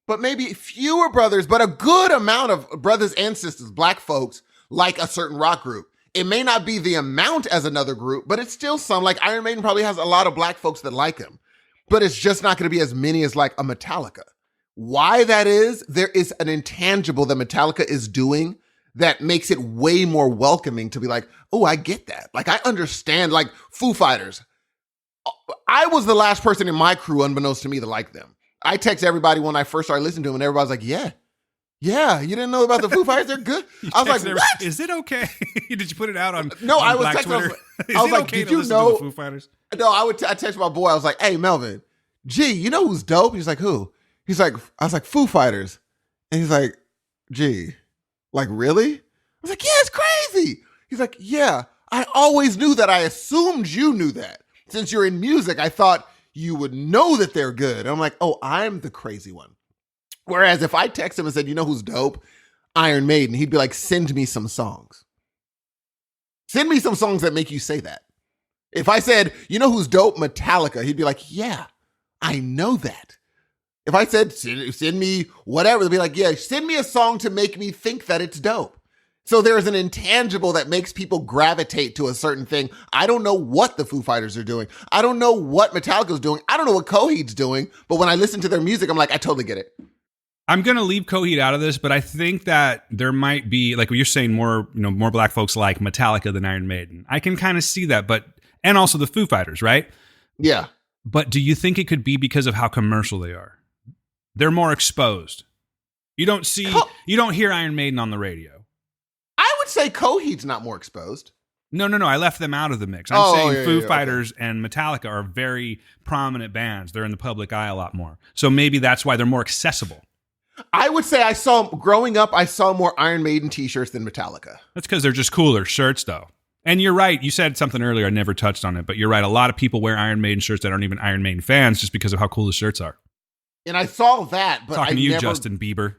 but maybe fewer brothers, but a good amount of brothers and sisters, black folks, like a certain rock group. It may not be the amount as another group, but it's still some. Like, Iron Maiden probably has a lot of black folks that like him, but it's just not going to be as many as like a Metallica. Why that is, there is an intangible that Metallica is doing that makes it way more welcoming to be like, oh, I get that. Like, I understand, like Foo Fighters. I was the last person in my crew, unbeknownst to me, to like them. I text everybody when I first started listening to them, and everybody's like, yeah, you didn't know about the Foo Fighters? They're good. I was like, what? Is it okay? Did you put it out on No, on I was Black texting. Twitter? I was like, okay did to you listen know? to the Foo Fighters? No, I text my boy. I was like, hey, Melvin, gee, you know who's dope? He's like, who? He's like, I was like, Foo Fighters. And he's like, gee, like, really? I was like, yeah, it's crazy. He's like, yeah, I always knew that. I assumed you knew that. Since you're in music, I thought you would know that they're good. And I'm like, oh, I'm the crazy one. Whereas if I text him and said, you know who's dope? Iron Maiden, he'd be like, send me some songs. Send me some songs that make you say that. If I said, you know who's dope? Metallica, he'd be like, yeah, I know that. If I said, send me whatever, they'd be like, yeah, send me a song to make me think that it's dope. So there's an intangible that makes people gravitate to a certain thing. I don't know what the Foo Fighters are doing. I don't know what Metallica's doing. I don't know what Coheed's doing. But when I listen to their music, I'm like, I totally get it. I'm going to leave Coheed out of this, but I think that there might be, like you're saying, more black folks like Metallica than Iron Maiden. I can kind of see that, and also the Foo Fighters, right? Yeah. But do you think it could be because of how commercial they are? They're more exposed. You don't hear Iron Maiden on the radio. I would say Coheed's not more exposed. No. I left them out of the mix. I'm saying Foo Fighters okay. and Metallica are very prominent bands. They're in the public eye a lot more. So maybe that's why they're more accessible. I would say growing up, I saw more Iron Maiden t-shirts than Metallica. That's because they're just cooler shirts, though. And you're right. You said something earlier. I never touched on it, but you're right. A lot of people wear Iron Maiden shirts that aren't even Iron Maiden fans just because of how cool the shirts are. And I saw that, but Talking to you, Justin Bieber.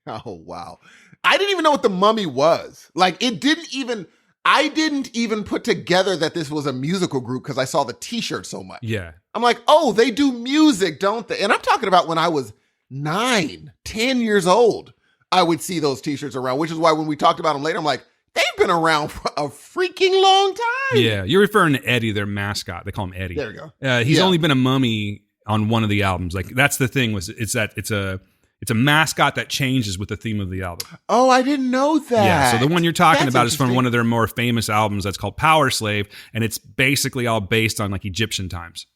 Oh, wow. I didn't even know what the Mummy was. Like, I didn't even put together that this was a musical group because I saw the t-shirt so much. Yeah. I'm like, oh, they do music, don't they? And I'm talking about when I was 9, 10 years old, I would see those t-shirts around, which is why when we talked about them later, I'm like, they've been around for a freaking long time. Yeah. You're referring to Eddie, their mascot. They call him Eddie. There you go. He's only been a mummy on one of the albums. Like, that's the thing, it's a mascot that changes with the theme of the album. Oh, I didn't know that. Yeah, so the one you're talking That's about is from interesting. one of their more famous albums that's called Power Slave, and it's basically all based on like Egyptian times.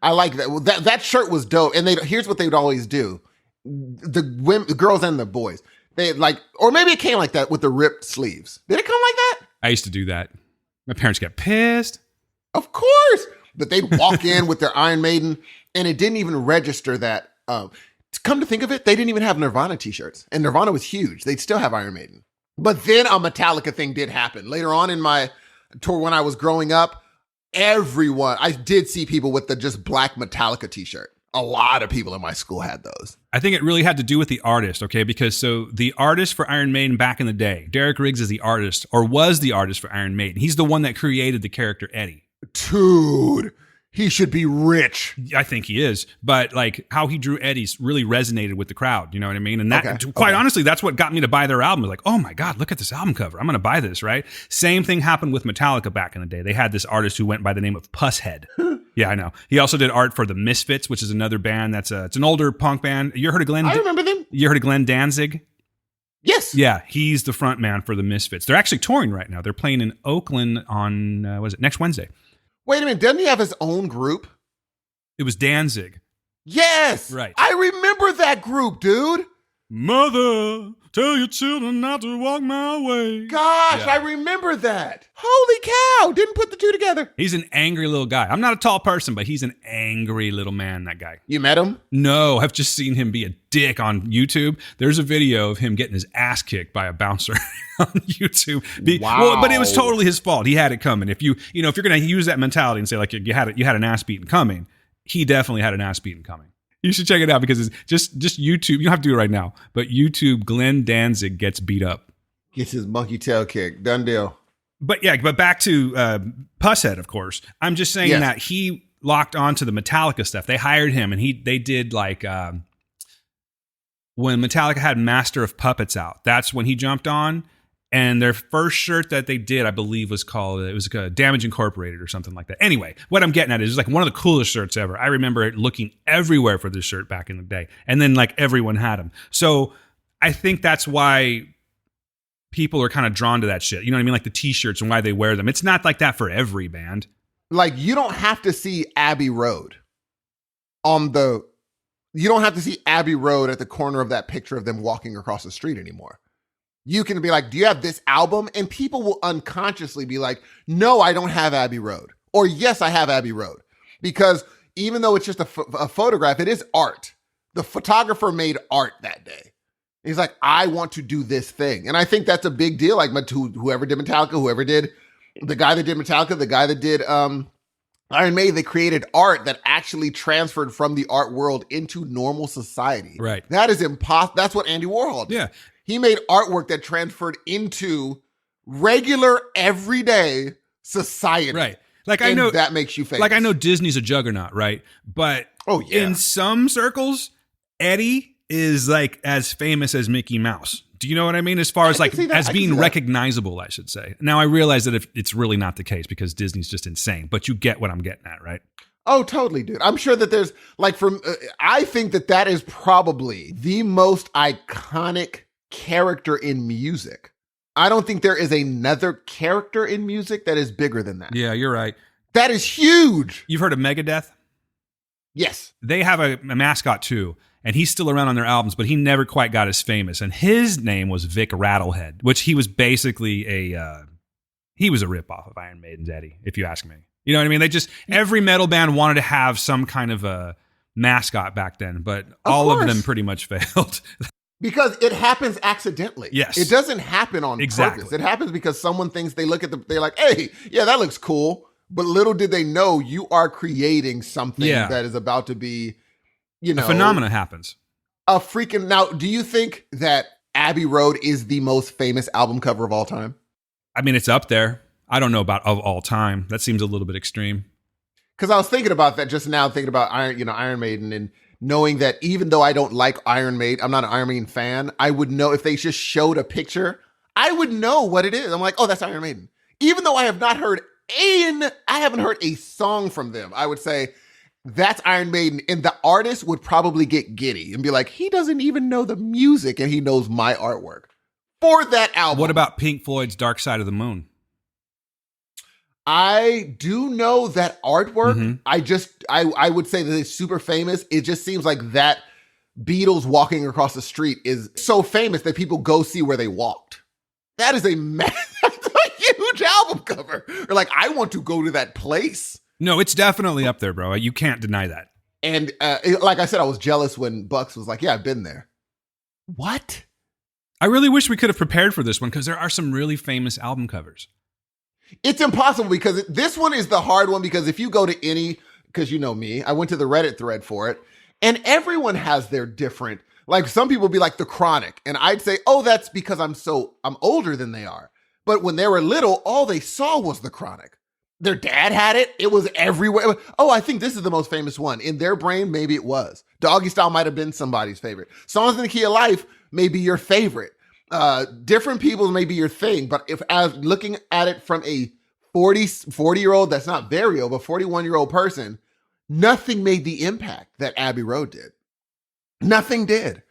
I like that. Well, that shirt was dope. And here's what they would always do: the girls and the boys. They like, or maybe it came like that with the ripped sleeves. Did it come like that? I used to do that. My parents got pissed. Of course, but they'd walk in with their Iron Maiden, and it didn't even register that. Come to think of it, they didn't even have Nirvana t-shirts, and Nirvana was huge. They'd still have Iron Maiden. But then a Metallica thing did happen later on in my tour when I was growing up. I did see people with the just black Metallica t-shirt. A lot of people in my school had those. I think it really had to do with the artist, okay? Because so the artist for Iron Maiden back in the day, Derek Riggs is the artist, or was the artist for Iron Maiden. He's the one that created the character Eddie. Dude, he should be rich. I think he is. But like how he drew Eddie's really resonated with the crowd. You know what I mean? And that, quite honestly, that's what got me to buy their album. Like, oh my God, look at this album cover. I'm going to buy this, right? Same thing happened with Metallica back in the day. They had this artist who went by the name of Pusshead. Yeah, I know. He also did art for the Misfits, which is another band it's an older punk band. You heard of Glenn? I remember them. You heard of Glenn Danzig? Yes. Yeah, he's the front man for the Misfits. They're actually touring right now. They're playing in Oakland on, next Wednesday. Wait a minute. Doesn't he have his own group? It was Danzig. Yes. Right. I remember that group, dude. Mother, tell your children not to walk my way. Gosh, Yeah. I remember that. Holy cow. Didn't put the two together. He's an angry little guy. I'm not a tall person, but he's an angry little man, that guy. You met him? No, I've just seen him be a dick on YouTube. There's a video of him getting his ass kicked by a bouncer on YouTube. Wow. Well, but it was totally his fault. He had it coming. If you're going to use that mentality and say like you had an ass beating coming, he definitely had an ass beating coming. You should check it out because it's just YouTube. You don't have to do it right now, but YouTube, Glenn Danzig gets beat up. Gets his monkey tail kicked. Done deal. But back to Pusshead, of course. I'm just saying that he locked onto the Metallica stuff. They hired him, and they did like when Metallica had Master of Puppets out. That's when he jumped on. And their first shirt that they did, I believe, was Damage Incorporated or something like that. Anyway, what I'm getting at is like one of the coolest shirts ever. I remember it looking everywhere for this shirt back in the day. And then like everyone had them. So I think that's why people are kind of drawn to that shit. You know what I mean? Like the t-shirts and why they wear them. It's not like that for every band. Like you don't have to see Abbey Road at the corner of that picture of them walking across the street anymore. You can be like, do you have this album? And people will unconsciously be like, no, I don't have Abbey Road. Or yes, I have Abbey Road. Because even though it's just a photograph, it is art. The photographer made art that day. He's like, I want to do this thing. And I think that's a big deal. Like whoever did Metallica, whoever did, the guy that did Metallica, the guy that did Iron Maiden, they created art that actually transferred from the art world into normal society. Right. That is impossible. That's what Andy Warhol did. Yeah. He made artwork that transferred into regular, everyday society. Right. Like I know that makes you famous. Like I know Disney's a juggernaut, right? But in some circles, Eddie is like as famous as Mickey Mouse. Do you know what I mean? As far as like as being recognizable, I should say. Now I realize that it's really not the case because Disney's just insane. But you get what I'm getting at, right? Oh, totally, dude. I'm sure that there's like I think that is probably the most iconic character in music. I don't think there is another character in music that is bigger than that. Yeah, you're right. That is huge. You've heard of Megadeth? Yes. They have a mascot too, and he's still around on their albums, but he never quite got as famous. And his name was Vic Rattlehead, which he was basically he was a ripoff of Iron Maiden's Eddie, if you ask me. You know what I mean? Every metal band wanted to have some kind of a mascot back then, but all of them pretty much failed. Because it happens accidentally. Yes. It doesn't happen on purpose. It happens because someone thinks they're like, hey, yeah, that looks cool. But little did they know you are creating something that is about to be, a phenomena happens. Now, do you think that Abbey Road is the most famous album cover of all time? I mean, it's up there. I don't know about of all time. That seems a little bit extreme. Because I was thinking about that just now, thinking about Iron Maiden, and knowing that even though I don't like Iron Maiden, I'm not an Iron Maiden fan, I would know if they just showed a picture, I would know what it is. I'm like, oh, that's Iron Maiden. Even though I haven't heard a song from them, I would say that's Iron Maiden. And the artist would probably get giddy and be like, he doesn't even know the music and he knows my artwork for that album. What about Pink Floyd's Dark Side of the Moon? I do know that artwork. Mm-hmm. I would say that it's super famous. It just seems like that Beatles walking across the street is so famous that people go see where they walked. That is that's a huge album cover. Or like, I want to go to that place. No, it's definitely up there, bro. You can't deny that. And like I said, I was jealous when Bucks was like, yeah, I've been there. What? I really wish we could have prepared for this one because there are some really famous album covers. It's impossible because this one is the hard one because if you go to any, because you know me, I went to the Reddit thread for it and everyone has their different, like some people be like The Chronic and I'd say, oh, that's because I'm older than they are. But when they were little, all they saw was The Chronic. Their dad had it. It was everywhere. Oh, I think this is the most famous one. In their brain, maybe it was. Doggy Style might have been somebody's favorite. Songs in the Key of Life may be your favorite. Different people may be your thing. But if as looking at it from a 40-year-old, that's not very old, but 41-year-old person, nothing made the impact that Abbey Road did. Nothing did.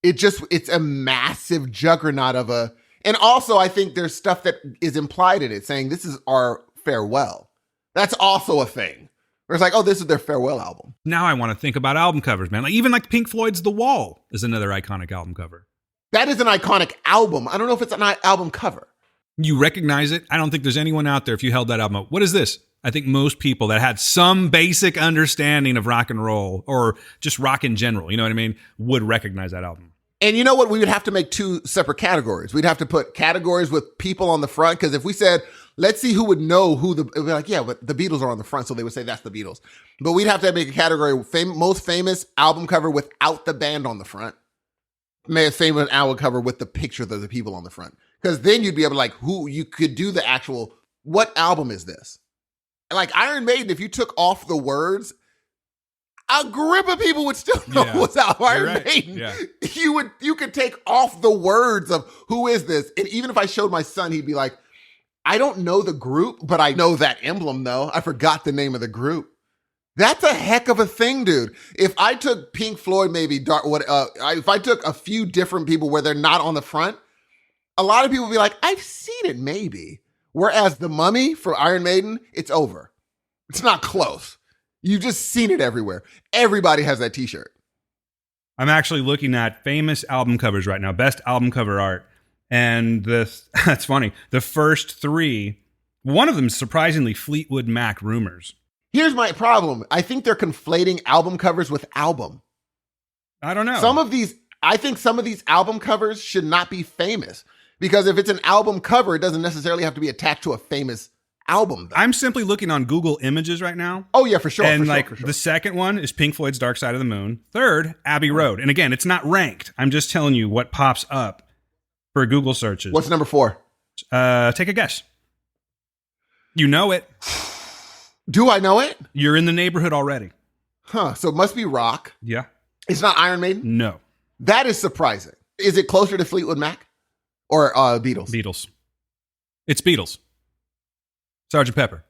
It's a massive juggernaut of a, and also I think there's stuff that is implied in it saying this is our farewell. That's also a thing. Where it's like, oh, this is their farewell album. Now I want to think about album covers, man. Like even like Pink Floyd's The Wall is another iconic album cover. That is an iconic album. I don't know if it's an album cover. You recognize it? I don't think there's anyone out there, if you held that album up, what is this? I think most people that had some basic understanding of rock and roll or just rock in general, you know what I mean, would recognize that album. And you know what? We would have to make two separate categories. We'd have to put categories with people on the front because if we said, let's see who would know who it would be like, yeah, but the Beatles are on the front, so they would say that's the Beatles. But we'd have to make a category, most famous album cover without the band on the front. Famous album cover with the pictures of the people on the front. Because then you'd be able to like, who you could do the actual, what album is this? Like Iron Maiden, if you took off the words, a grip of people would still know what's Iron Maiden. Yeah. You could take off the words of who is this? And even if I showed my son, he'd be like, I don't know the group, but I know that emblem though. I forgot the name of the group. That's a heck of a thing, dude. If I took Pink Floyd, maybe if I took a few different people where they're not on the front, a lot of people would be like, I've seen it maybe. Whereas The Mummy for Iron Maiden, it's over. It's not close. You've just seen it everywhere. Everybody has that t-shirt. I'm actually looking at famous album covers right now, best album cover art. And that's funny. The first three, one of them is surprisingly Fleetwood Mac Rumors. Here's my problem. I think they're conflating album covers with album. I don't know. I think some of these album covers should not be famous because if it's an album cover, it doesn't necessarily have to be attached to a famous album. Though. I'm simply looking on Google Images right now. Oh yeah, for sure. And for sure. The second one is Pink Floyd's Dark Side of the Moon. Third, Abbey Road. And again, it's not ranked. I'm just telling you what pops up for Google searches. What's number 4? Take a guess. You know it. Do I know it? You're in the neighborhood already. Huh. So it must be rock. Yeah. It's not Iron Maiden? No. That is surprising. Is it closer to Fleetwood Mac or Beatles? Beatles. It's Beatles. Sgt. Pepper.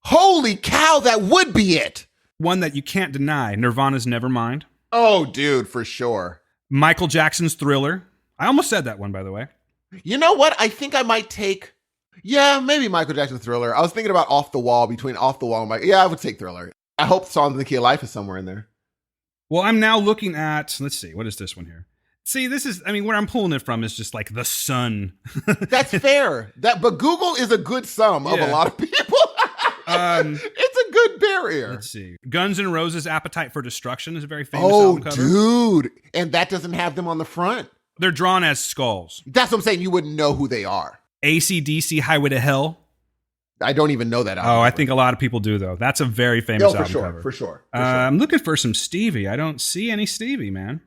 Holy cow, that would be it. One that you can't deny, Nirvana's Nevermind. Oh, dude, for sure. Michael Jackson's Thriller. I almost said that one, by the way. You know what? I think I might take... Yeah, maybe Michael Jackson's Thriller. I was thinking about Off the Wall, between Off the Wall and I would take Thriller. I hope Songs in the Key of Life is somewhere in there. Well, I'm now looking at, let's see, what is this one here? See, this is, where I'm pulling it from is just like the sun. That's fair. But Google is a good sum of a lot of people. It's a good barrier. Let's see. Guns N' Roses' Appetite for Destruction is a very famous album cover. Oh, dude. And that doesn't have them on the front. They're drawn as skulls. That's what I'm saying. You wouldn't know who they are. AC/DC Highway to Hell. I don't even know that album. Oh, I think a lot of people do, though. That's a very famous album cover. For sure. I'm looking for some Stevie. I don't see any Stevie, man.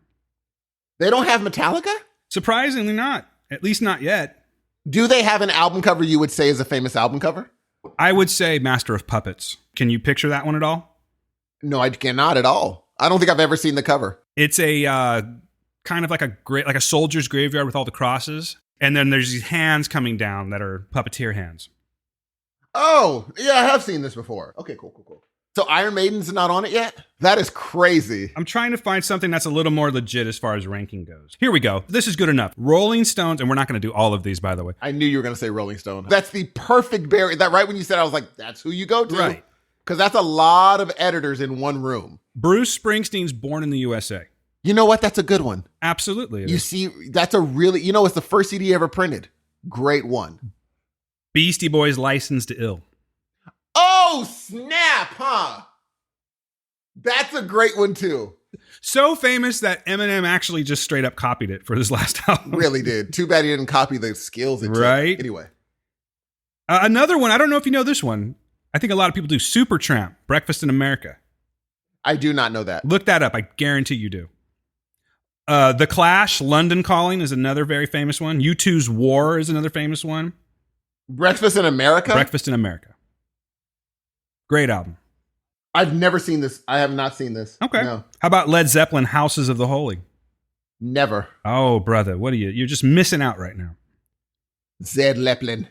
They don't have Metallica? Surprisingly not. At least not yet. Do they have an album cover you would say is a famous album cover? I would say Master of Puppets. Can you picture that one at all? No, I cannot at all. I don't think I've ever seen the cover. It's a kind of like a soldier's graveyard with all the crosses. And then there's these hands coming down that are puppeteer hands. Oh, yeah, I have seen this before. Okay, cool. So Iron Maiden's not on it yet? That is crazy. I'm trying to find something that's a little more legit as far as ranking goes. Here we go. This is good enough. Rolling Stones, and we're not going to do all of these, by the way. I knew you were going to say Rolling Stone. That's the perfect barrier. That right when you said it, I was like, that's who you go to. Right. Because that's a lot of editors in one room. Bruce Springsteen's Born in the USA. You know what? That's a good one. Absolutely. You see, that's a really, it's the first CD ever printed. Great one. Beastie Boys' License to Ill. Oh, snap, huh? That's a great one, too. So famous that Eminem actually just straight up copied it for his last album. Really did. Too bad he didn't copy the skills. Right. Anyway. Another one. I don't know if you know this one. I think a lot of people do. Supertramp, Breakfast in America. I do not know that. Look that up. I guarantee you do. The Clash, London Calling is another very famous one. U2's War is another famous one. Breakfast in America? Breakfast in America. Great album. I've never seen this. I have not seen this. Okay. No. How about Led Zeppelin, Houses of the Holy? Never. Oh, brother, what are you? You're just missing out right now. Zed Leplin.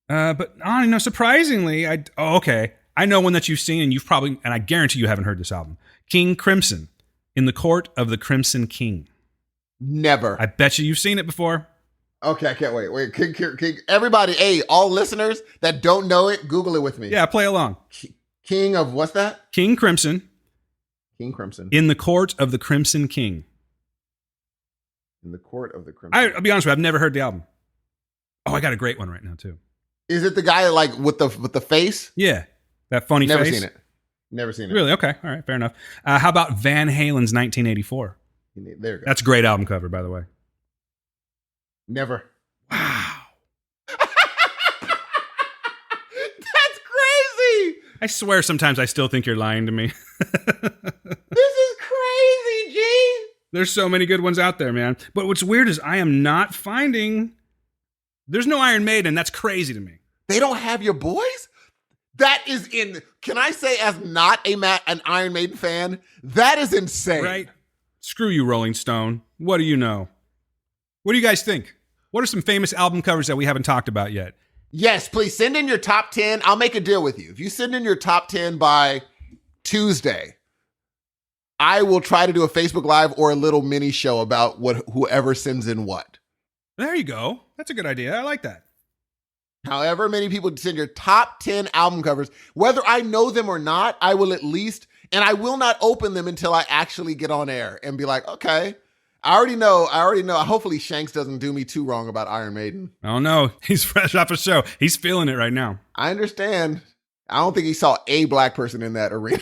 But I don't know. Surprisingly, okay. I know one that you've seen, and you've probably, and I guarantee you haven't heard this album. King Crimson, In the Court of the Crimson King. Never. I bet you've seen it before. Okay, I can't wait. Wait, King, everybody, hey, all listeners that don't know it, Google it with me. Yeah, play along. King of what's that? King Crimson. King Crimson. In the Court of the Crimson King. In the Court of the Crimson. I'll be honest with you, I've never heard the album. Oh, I got a great one right now too. Is it the guy like with the face? Yeah, that funny Never face. seen it. Never seen it. Really? Okay. All right. Fair enough. How about Van Halen's 1984? There you go. That's a great album cover, by the way. Never. Wow. That's crazy. I swear sometimes I still think you're lying to me. This is crazy, G. There's so many good ones out there, man. But what's weird is I am not finding... There's no Iron Maiden. That's crazy to me. They don't have your boys? That is can I say as not an Iron Maiden fan, that is insane. Right? Screw you, Rolling Stone. What do you know? What do you guys think? What are some famous album covers that we haven't talked about yet? Yes, please send in your top 10. I'll make a deal with you. If you send in your top 10 by Tuesday, I will try to do a Facebook Live or a little mini show about whoever sends in what. There you go. That's a good idea. I like that. However many people send your top 10 album covers, whether I know them or not, I will at least, and I will not open them until I actually get on air and be like, okay, I already know. Hopefully Shanks doesn't do me too wrong about Iron Maiden. Oh no, he's fresh off a show. He's feeling it right now. I understand. I don't think he saw a black person in that arena.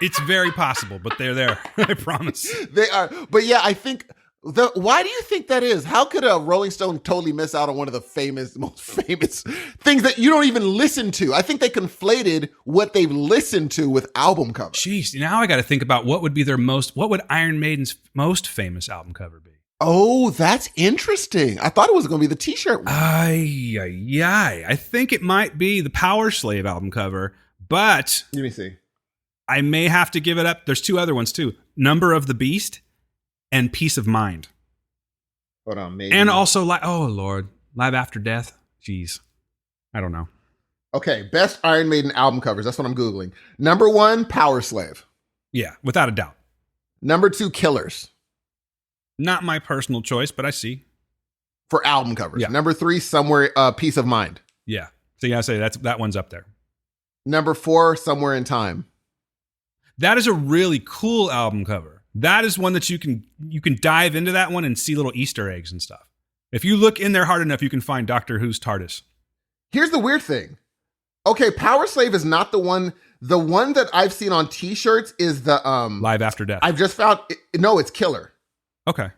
It's very possible, but they're there. I promise. They are. But yeah, I think... why do you think that is? How could a Rolling Stone totally miss out on one of the most famous things that you don't even listen to? I think they conflated what they've listened to with album covers. Jeez, now I got to think about what would Iron Maiden's most famous album cover be? Oh, that's interesting. I thought it was going to be the t-shirt one. I think it might be the Power Slave album cover, but Let me see. I may have to give it up. There's two other ones too. Number of the Beast and Peace of Mind. Hold on, maybe. And also, Live After Death. Jeez. I don't know. Okay, best Iron Maiden album covers. That's what I'm Googling. Number 1, Power Slave. Yeah, without a doubt. Number 2, Killers. Not my personal choice, but I see. For album covers. Yeah. Number 3, Somewhere, Peace of Mind. Yeah. So yeah, I say that one's up there. Number 4, Somewhere in Time. That is a really cool album cover. That is one that you can dive into that one and see little Easter eggs and stuff. If you look in there hard enough, you can find Doctor Who's TARDIS. Here's the weird thing. Okay, Power Slave is not the one. The one that I've seen on t-shirts is the Live After Death. I've just found no, it's Killer. Okay.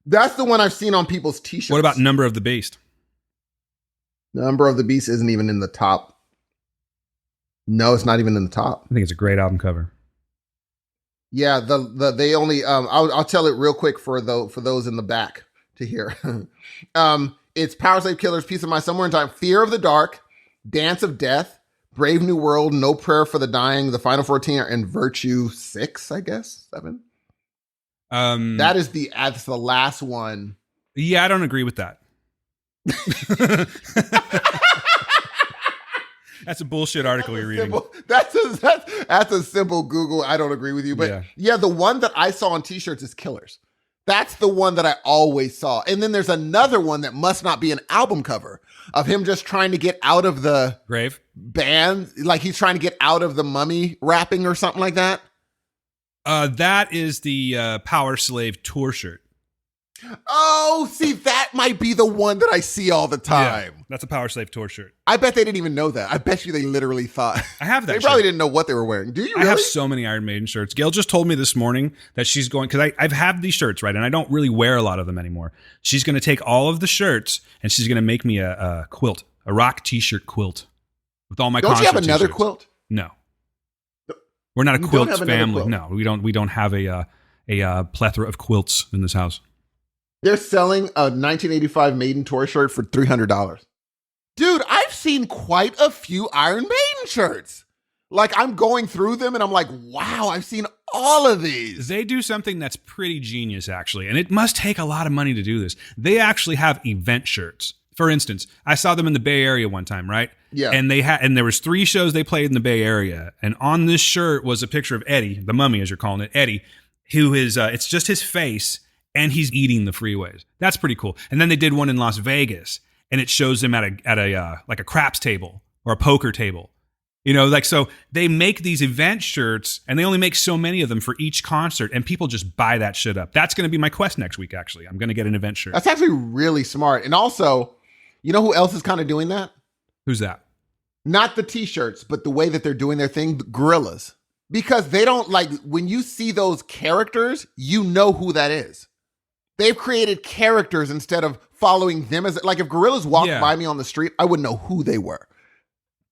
That's the one I've seen on people's t-shirts. What about Number of the Beast? Number of the Beast isn't even in the top. No, it's not even in the top. I think it's a great album cover. Yeah, they only I'll tell it real quick for those in the back to hear. It's Power Slave, Killers, Peace of Mind, Somewhere in Time, Fear of the Dark, Dance of Death, Brave New World, No Prayer for the Dying, The Final 14, and Virtue 6, I guess 7. That's the last one. Yeah, I don't agree with that. That's a bullshit article you're reading. That's a simple Google. I don't agree with you. But yeah, the one that I saw on t-shirts is Killers. That's the one that I always saw. And then there's another one that must not be an album cover of him just trying to get out of the grave band. Like he's trying to get out of the mummy wrapping or something like that. That is the Power Slave tour shirt. Oh, see, that might be the one that I see all the time. Yeah, that's a Power Slave tour shirt. I bet they didn't even know that. I bet you they literally thought. I have that They probably didn't know what they were wearing. Do you really? I have so many Iron Maiden shirts. Gail just told me this morning that she's going, because I've had these shirts, right? And I don't really wear a lot of them anymore. She's going to take all of the shirts and she's going to make me a quilt, a rock t-shirt quilt with all my concert Don't you have another t-shirts. quilt? No. We're not a quilt family. Quilt. No, we don't have a plethora of quilts in this house. They're selling a 1985 Maiden tour shirt for $300. Dude, I've seen quite a few Iron Maiden shirts. Like, I'm going through them and I'm like, wow, I've seen all of these. They do something that's pretty genius, actually, and it must take a lot of money to do this. They actually have event shirts. For instance, I saw them in the Bay Area one time, right? Yeah. And there was 3 shows they played in the Bay Area, and on this shirt was a picture of Eddie, the mummy, as you're calling it, Eddie, who is it's just his face. And he's eating the freeways. That's pretty cool. And then they did one in Las Vegas, and it shows him at a like a craps table or a poker table. You know, like, so they make these event shirts, and they only make so many of them for each concert, and people just buy that shit up. That's going to be my quest next week, actually. I'm going to get an event shirt. That's actually really smart. And also, you know who else is kind of doing that? Who's that? Not the t-shirts, but the way that they're doing their thing, the Gorillas. Because they don't, like, when you see those characters, you know who that is. They've created characters instead of following them as, like, if gorillas walked by me on the street, I wouldn't know who they were.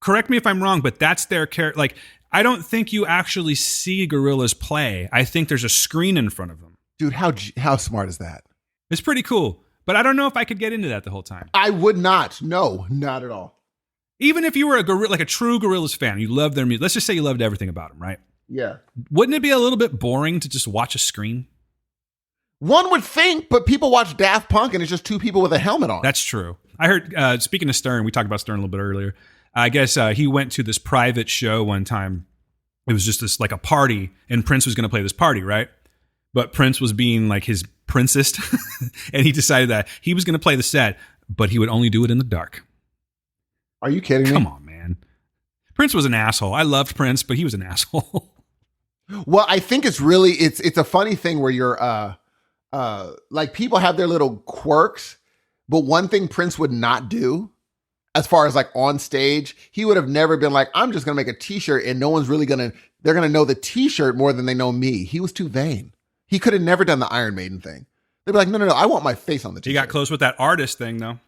Correct me if I'm wrong, but that's their character. Like, I don't think you actually see gorillas play. I think there's a screen in front of them. Dude, how smart is that? It's pretty cool, but I don't know if I could get into that the whole time. I would not. No, not at all. Even if you were like a true Gorillaz fan, you love their music. Let's just say you loved everything about them, right? Yeah. Wouldn't it be a little bit boring to just watch a screen? One would think, but people watch Daft Punk and it's just 2 people with a helmet on. That's true. I heard, speaking of Stern, we talked about Stern a little bit earlier. I guess he went to this private show one time. It was just this, like, a party, and Prince was going to play this party, right? But Prince was being, like, his princess, and he decided that he was going to play the set, but he would only do it in the dark. Are you kidding me? Come on, man. Prince was an asshole. I loved Prince, but he was an asshole. Well, I think it's a funny thing where you're, like, people have their little quirks, but one thing Prince would not do, as far as, like, on stage, he would have never been like, I'm just going to make a t-shirt and no one's really they're going to know the t-shirt more than they know me. He was too vain. He could have never done the Iron Maiden thing. They'd be like, no, I want my face on the t-shirt. He got close with that artist thing, though,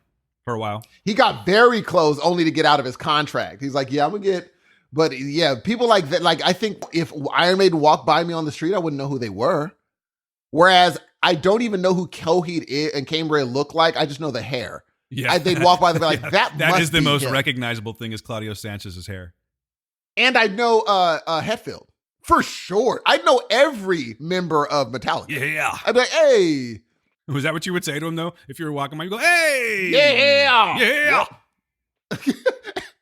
for a while. He got very close only to get out of his contract. He's like, yeah, I'm going to get, but yeah, people like that. Like, I think if Iron Maiden walked by me on the street, I wouldn't know who they were. Whereas I don't even know who Coheed and Cambria look like. I just know the hair. Yeah, they'd walk by and be like, that must is the be most him. recognizable thing is Claudio Sanchez's hair. And I know Hetfield for sure. I know every member of Metallica. Yeah. I'd be like, hey. Was that what you would say to him, though? If you were walking by, you go, hey. Yeah.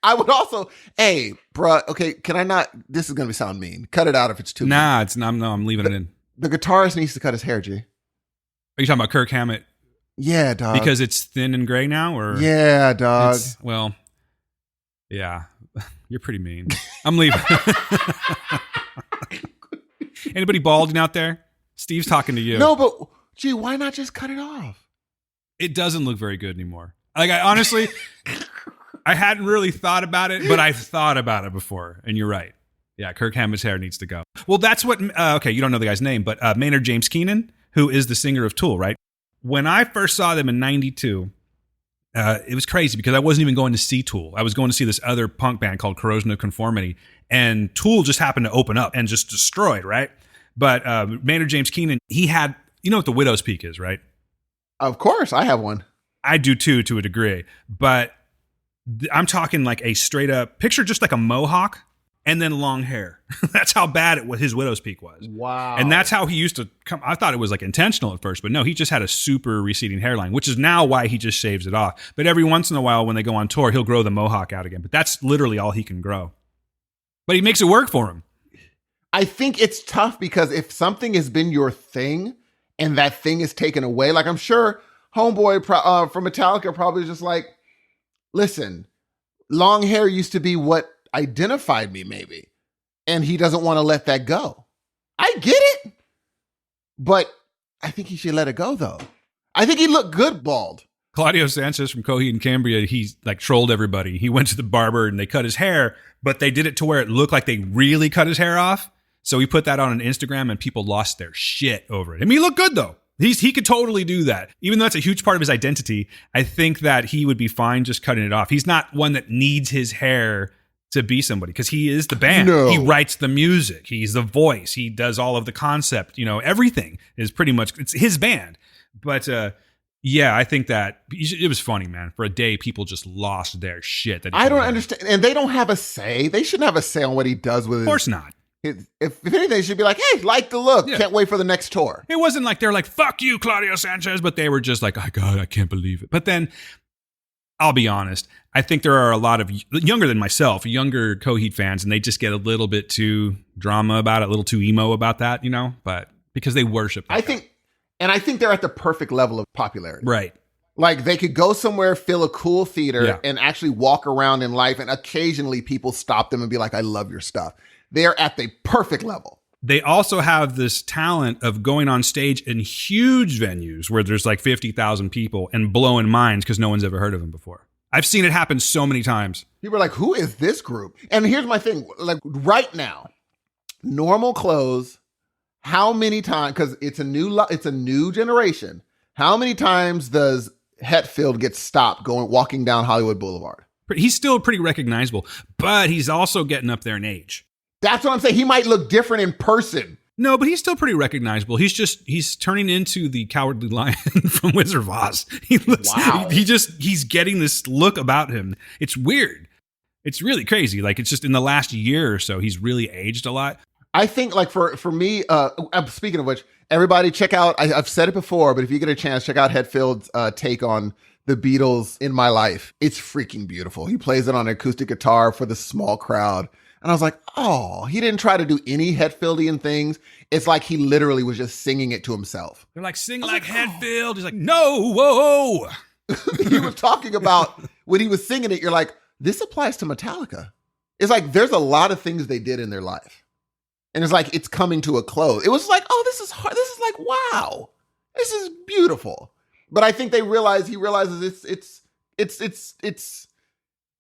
I would also, hey, bruh, okay, can I not, this is going to sound mean. Cut it out if it's too mean. It's not, no, I'm leaving it in. The guitarist needs to cut his hair, G. Are you talking about Kirk Hammett? Yeah, dog. Because it's thin and gray now, or yeah, dog. Well, yeah, you're pretty mean. I'm leaving. Anybody balding out there? Steve's talking to you. No, but gee, why not just cut it off? It doesn't look very good anymore. Like, I honestly, I hadn't really thought about it, but I've thought about it before, and you're right. Yeah, Kirk Hammett's hair needs to go. Well, that's what. Okay, you don't know the guy's name, but Maynard James Keenan, who is the singer of Tool, right? When I first saw them in '92, it was crazy because I wasn't even going to see Tool. I was going to see this other punk band called Corrosion of Conformity, and Tool just happened to open up and just destroyed, right? But Maynard James Keenan, he had, you know what the Widow's Peak is, right? Of course, I have one. I do too, to a degree. But I'm talking like a straight up picture, just like a mohawk, and then long hair. That's how bad his widow's peak was. Wow. And that's how he used to come. I thought it was like intentional at first, but no, he just had a super receding hairline, which is now why he just shaves it off. But every once in a while when they go on tour, he'll grow the mohawk out again. But that's literally all he can grow. But he makes it work for him. I think it's tough because if something has been your thing and that thing is taken away, like I'm sure Homeboy from Metallica probably just like, listen, long hair used to be what identified me maybe. And he doesn't want to let that go. I get it. But I think he should let it go though. I think he looked good bald. Claudio Sanchez from Coheed and Cambria, he like trolled everybody. He went to the barber and they cut his hair, but they did it to where it looked like they really cut his hair off. So he put that on Instagram and people lost their shit over it. I mean, he looked good though. He could totally do that. Even though that's a huge part of his identity, I think that he would be fine just cutting it off. He's not one that needs his hair to be somebody because he is the band. No. He writes the music. He's the voice. He does all of the concept. You know, everything is pretty much, it's his band. But yeah, I think that it was funny, man. For a day, people just lost their shit. I don't understand. And they don't have a say. They shouldn't have a say on what he does with it. Of course not. If anything, they should be like, hey, like the look. Yeah. Can't wait for the next tour. It wasn't like they're like, fuck you, Claudio Sanchez, but they were just like, oh, God, I can't believe it. But then, I'll be honest, I think there are a lot of younger than myself, younger Coheed fans, and they just get a little bit too drama about it, a little too emo about that, you know, but because they worship that I guy. think they're at the perfect level of popularity. Right. Like they could go somewhere, fill a cool theater, Yeah. and actually walk around in life, and occasionally people stop them and be like, I love your stuff. They're at the perfect level. They also have this talent of going on stage in huge venues where there's like 50,000 people and blowing minds because no one's ever heard of them before. I've seen it happen so many times. People are like, who is this group? And here's my thing, like right now, normal clothes, how many times, because it's a new generation, how many times does Hetfield get stopped walking down Hollywood Boulevard? He's still pretty recognizable, but he's also getting up there in age. That's what I'm saying. He might look different in person. No, but he's still pretty recognizable. He's turning into the Cowardly Lion from Wizard of Oz. He looks, Wow. he's getting this look about him. It's weird. It's really crazy. Like it's just in the last year or so, he's really aged a lot. I think like for me, speaking of which, everybody check out, I've said it before, but if you get a chance, check out Hetfield's take on the Beatles in My Life. It's freaking beautiful. He plays it on an acoustic guitar for the small crowd. And I was like, oh, he didn't try to do any Hetfieldian things. It's like he literally was just singing it to himself. They're like, sing like Hetfield. He's like, no, whoa. He was talking about when he was singing it, you're like, this applies to Metallica. It's like, there's a lot of things they did in their life. And it's like, it's coming to a close. It was like, oh, this is hard. This is like, wow, this is beautiful. But I think he realizes it's,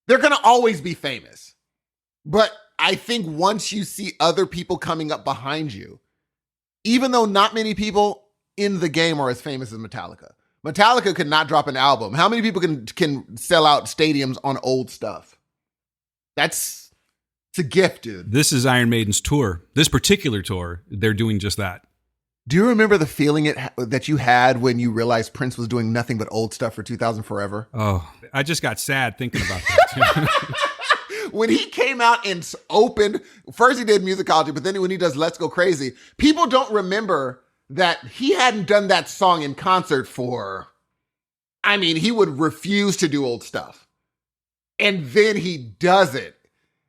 they're going to always be famous. But I think once you see other people coming up behind you, even though not many people in the game are as famous as Metallica. Metallica could not drop an album. How many people can sell out stadiums on old stuff? It's a gift, dude. This is Iron Maiden's tour. This particular tour, they're doing just that. Do you remember the feeling that you had when you realized Prince was doing nothing but old stuff for 2000 Forever? Oh, I just got sad thinking about that. When he came out and opened, first he did Musicology, but then when he does Let's Go Crazy, people don't remember that he hadn't done that song in concert he would refuse to do old stuff. And then he does it.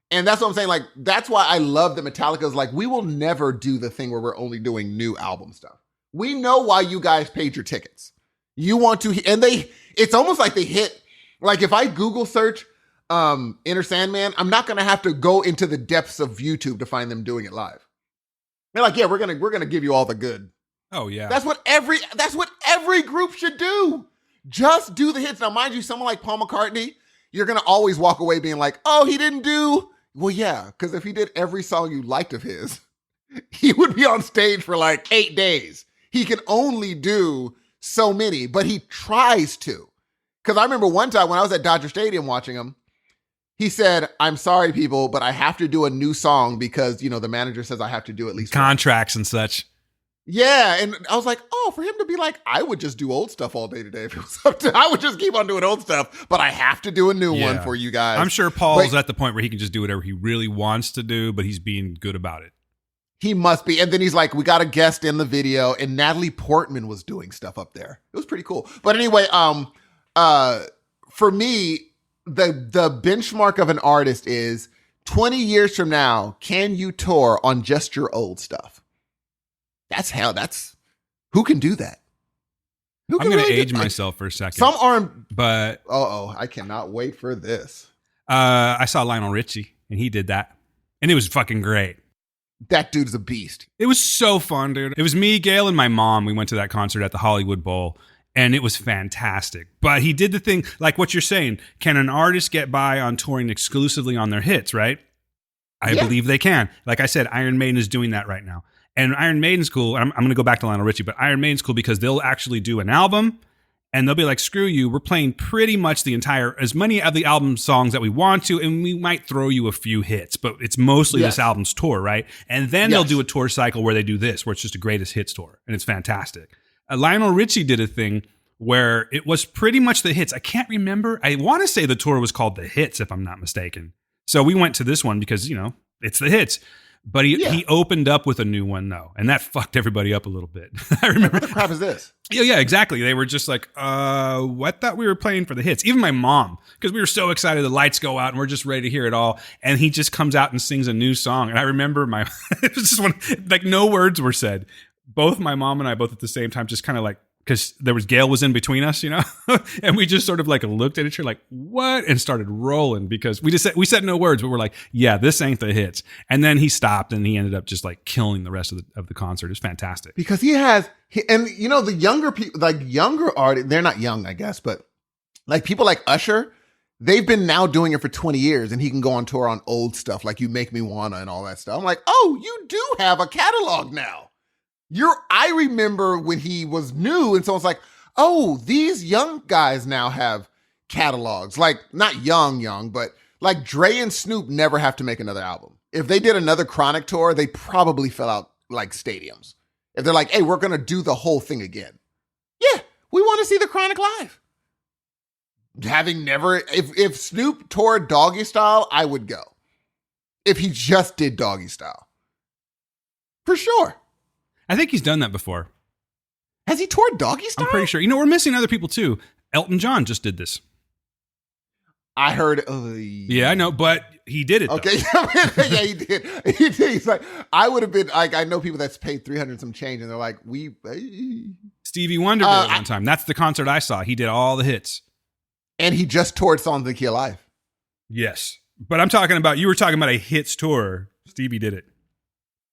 And that's what I'm saying. Like, that's why I love that Metallica's like, we will never do the thing where we're only doing new album stuff. We know why you guys paid your tickets. You want to, and it's almost like they hit, like if I Google search, Enter Sandman, I'm not gonna have to go into the depths of YouTube to find them doing it live. They're like, yeah, we're gonna give you all the good. Oh yeah. That's what every group should do. Just do the hits. Now, mind you, someone like Paul McCartney, you're gonna always walk away being like, oh, he didn't do. Well, yeah, because if he did every song you liked of his, he would be on stage for like 8 days. He can only do so many, but he tries to. Because I remember one time when I was at Dodger Stadium watching him, he said, I'm sorry, people, but I have to do a new song because, the manager says I have to do at least contracts and such. Yeah, and I was like, oh, for him to be like, I would just do old stuff all day today if it was up to, I would just keep on doing old stuff, but I have to do a new one for you guys. I'm sure Paul's at the point where he can just do whatever he really wants to do, but he's being good about it. He must be. And then he's like, we got a guest in the video, and Natalie Portman was doing stuff up there. It was pretty cool. But anyway, for me, the benchmark of an artist is 20 years from now, can you tour on just your old stuff? That's who can do that? I'm going to really age myself for a second. Some aren't, but I cannot wait for this. I saw Lionel Richie, and he did that, and it was fucking great. That dude's a beast. It was so fun, dude. It was me, Gail, and my mom. We went to that concert at the Hollywood Bowl, and it was fantastic. But he did the thing, like what you're saying. Can an artist get by on touring exclusively on their hits, right? I believe they can. Like I said, Iron Maiden is doing that right now. And Iron Maiden's cool. I'm going to go back to Lionel Richie, but Iron Maiden's cool because they'll actually do an album and they'll be like, screw you. We're playing pretty much as many of the album songs that we want to, and we might throw you a few hits, but it's mostly this album's tour, right? And then they'll do a tour cycle where they do this, where it's just a greatest hits tour, and it's fantastic. Lionel Richie did a thing where it was pretty much the hits. I can't remember. I want to say the tour was called The Hits, if I'm not mistaken. So we went to this one because, it's the hits. But he opened up with a new one, though, and that fucked everybody up a little bit. I remember. What the crap is this? Yeah, exactly. They were just like, what? Thought we were playing for the hits. Even my mom, because we were so excited, the lights go out, and we're just ready to hear it all. And he just comes out and sings a new song. And I remember it was just one, like no words were said. Both my mom and I, both at the same time, just kind of like, because Gail was in between us, and we just sort of like looked at each other like, what? And started rolling because we said no words, but we're like, yeah, this ain't the hits. And then he stopped and he ended up just like killing the rest of the concert. It was fantastic. Because the younger people, like younger artists, they're not young, I guess, but like people like Usher, they've been now doing it for 20 years and he can go on tour on old stuff like You Make Me Wanna and all that stuff. I'm like, oh, you do have a catalog now. I remember when he was new and someone's like, oh, these young guys now have catalogs. Like, not young, but like Dre and Snoop never have to make another album. If they did another Chronic tour, they probably fill out like stadiums. If they're like, hey, we're going to do the whole thing again. Yeah, we want to see the Chronic live. Having never, if Snoop toured Doggy Style, I would go. If he just did Doggy Style. For sure. I think he's done that before. Has he toured Doggy Style? I'm pretty sure. We're missing other people too. Elton John just did this. I heard. Yeah, I know, but he did it. Okay, yeah, he did. He did. He's like, I would have been like, I know people that's paid 300 some change, and they're like, Stevie Wonder did it one time. That's the concert I saw. He did all the hits, and he just toured Songs to Key Alive. Yes, but you were talking about a hits tour. Stevie did it.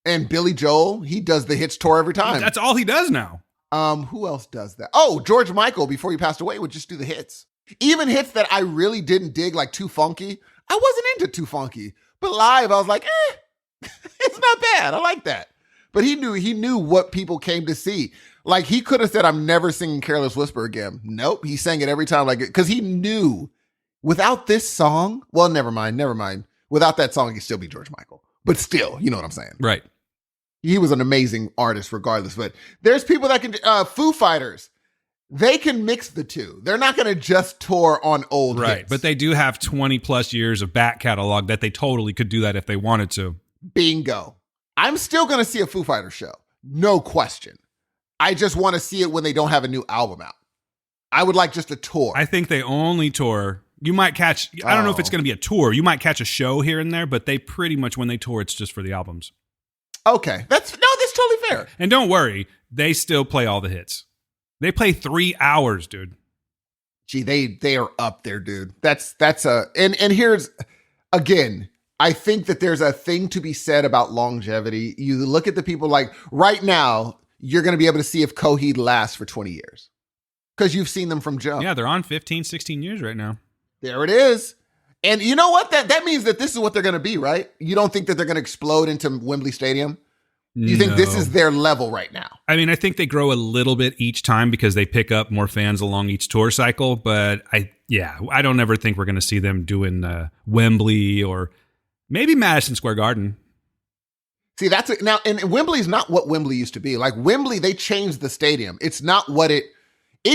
And Billy Joel, he does the hits tour every time. That's all he does now. Who else does that? Oh, George Michael, before he passed away, would just do the hits. Even hits that I really didn't dig, like Too Funky. I wasn't into Too Funky. But live, I was like, it's not bad. I like that. But he knew what people came to see. Like, he could have said, I'm never singing Careless Whisper again. Nope, he sang it every time, like, because he knew without this song, well, never mind. Without that song, he'd still be George Michael. But still, you know what I'm saying? Right. He was an amazing artist regardless, but there's people that can, Foo Fighters, they can mix the two. They're not going to just tour on old hits. But they do have 20 plus years of back catalog that they totally could do that if they wanted to. Bingo. I'm still going to see a Foo Fighters show. No question. I just want to see it when they don't have a new album out. I would like just a tour. I think they only tour. You might catch, I don't know if it's going to be a tour. You might catch a show here and there, but they pretty much, when they tour, it's just for the albums. Okay. That's totally fair. And don't worry, they still play all the hits. They play 3 hours, dude. Gee, they are up there, dude. And here's, again, I think that there's a thing to be said about longevity. You look at the people like right now, you're going to be able to see if Coheed lasts for 20 years. Because you've seen them from jump. Yeah, they're on 15, 16 years right now. There it is. And you know what? That means that this is what they're going to be, right? You don't think that they're going to explode into Wembley Stadium? You think this is their level right now? I mean, I think they grow a little bit each time because they pick up more fans along each tour cycle. But I don't ever think we're going to see them doing Wembley or maybe Madison Square Garden. See, that's it. Now, and Wembley's not what Wembley used to be. Like Wembley, they changed the stadium. It's not what it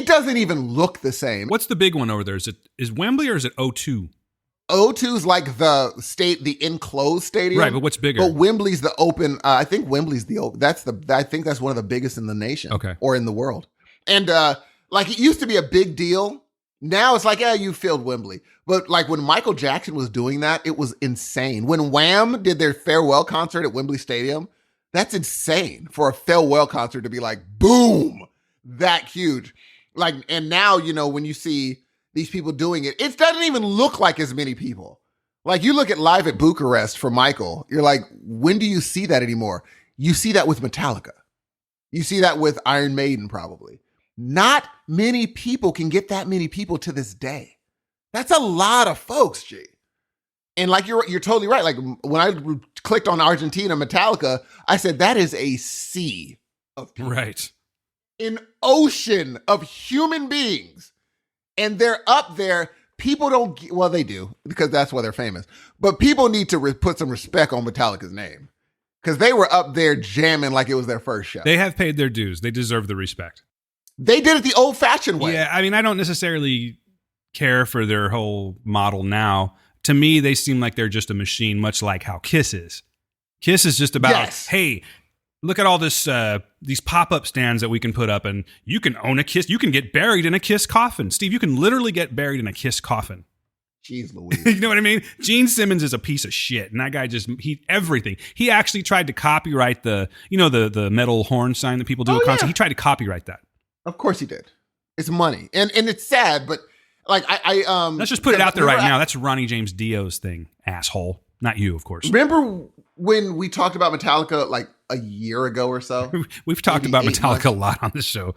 doesn't even look the same. What's the big one over there? Is Wembley or is it O2? O2's like the enclosed stadium. Right, but what's bigger? But Wembley's the open. I think Wembley's the open. I think that's one of the biggest in the nation. Okay. Or in the world. And like it used to be a big deal. Now it's like, yeah, you filled Wembley. But like when Michael Jackson was doing that, it was insane. When Wham did their farewell concert at Wembley Stadium, that's insane for a farewell concert to be like, boom, that huge. Like, and now, you know, when you see these people doing it, it doesn't even look like as many people. Like you look at Live at Bucharest for Michael, you're like, when do you see that anymore? You see that with Metallica. You see that with Iron Maiden probably. Not many people can get that many people to this day. That's a lot of folks, G. And like you're totally right. Like when I clicked on Argentina Metallica, I said that is a sea of people. Right. An ocean of human beings. And they're up there. People don't, well, they do because that's why they're famous. But people need to put some respect on Metallica's name because they were up there jamming like it was their first show. They have paid their dues. They deserve the respect. They did it the old-fashioned way. Yeah, I mean, I don't necessarily care for their whole model now. To me, they seem like they're just a machine, much like how Kiss is. Kiss is just about, hey, look at all this these pop-up stands that we can put up, and you can own a Kiss. You can get buried in a Kiss coffin. Steve, you can literally get buried in a Kiss coffin. Jeez Louise. You know what I mean? Gene Simmons is a piece of shit, and that guy everything. He actually tried to copyright the metal horn sign that people do at concert. Yeah. He tried to copyright that. Of course he did. It's money. And it's sad, but like I let's just put it out there right now. That's Ronnie James Dio's thing, asshole. Not you, of course. Remember when we talked about Metallica like a year ago or so? We've talked about Metallica a lot on this show.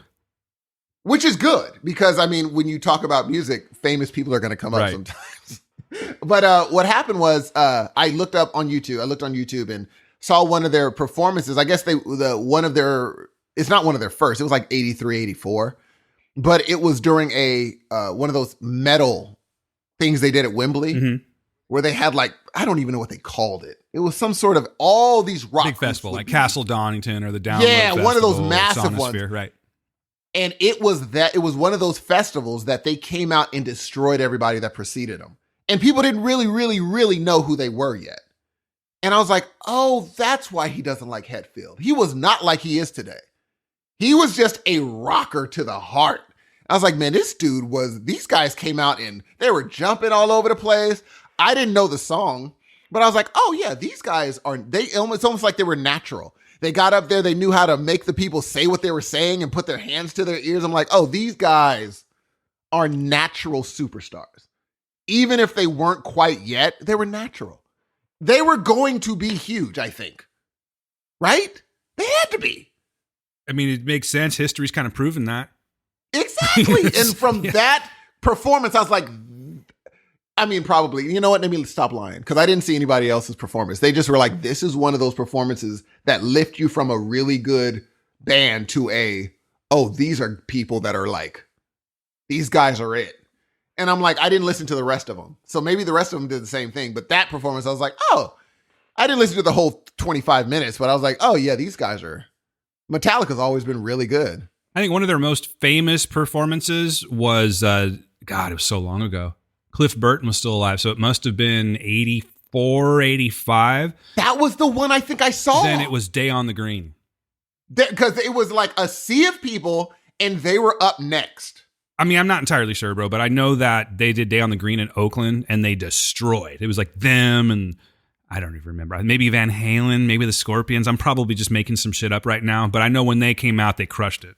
Which is good because I mean, when you talk about music, famous people are going to come up sometimes. But what happened was I looked on YouTube and saw one of their performances. I guess it's not one of their first. It was like 83, 84. But it was during one of those metal things they did at Wembley where they had like, I don't even know what they called it. It was some sort of all these rock big festival like Castle Donington or the Download Festival, one of those massive ones. Right. And it was one of those festivals that they came out and destroyed everybody that preceded them. And people didn't really, really, really know who they were yet. And I was like, oh, that's why he doesn't like Hetfield. He was not like he is today. He was just a rocker to the heart. I was like, man, these guys came out and they were jumping all over the place. I didn't know the song, but I was like, oh yeah, these guys it's almost like they were natural. They got up there, they knew how to make the people say what they were saying and put their hands to their ears. I'm like, oh, these guys are natural superstars. Even if they weren't quite yet, they were natural. They were going to be huge, I think. Right? They had to be. I mean, it makes sense. History's kind of proven that. Exactly. And from that performance, I was like, I mean, probably, you know what? Let me stop lying because I didn't see anybody else's performance. They just were like, this is one of those performances that lift you from a really good band to these are people that are like, these guys are it. And I'm like, I didn't listen to the rest of them. So maybe the rest of them did the same thing. But that performance, I was like, oh, I didn't listen to the whole 25 minutes, but I was like, oh yeah, these guys Metallica's always been really good. I think one of their most famous performances was, it was so long ago. Cliff Burton was still alive, so it must have been 84, 85. That was the one I think I saw. Then it was Day on the Green. Because it was like a sea of people, and they were up next. I mean, I'm not entirely sure, bro, but I know that they did Day on the Green in Oakland, and they destroyed. It was like them and I don't even remember. Maybe Van Halen, maybe the Scorpions. I'm probably just making some shit up right now, but I know when they came out, they crushed it.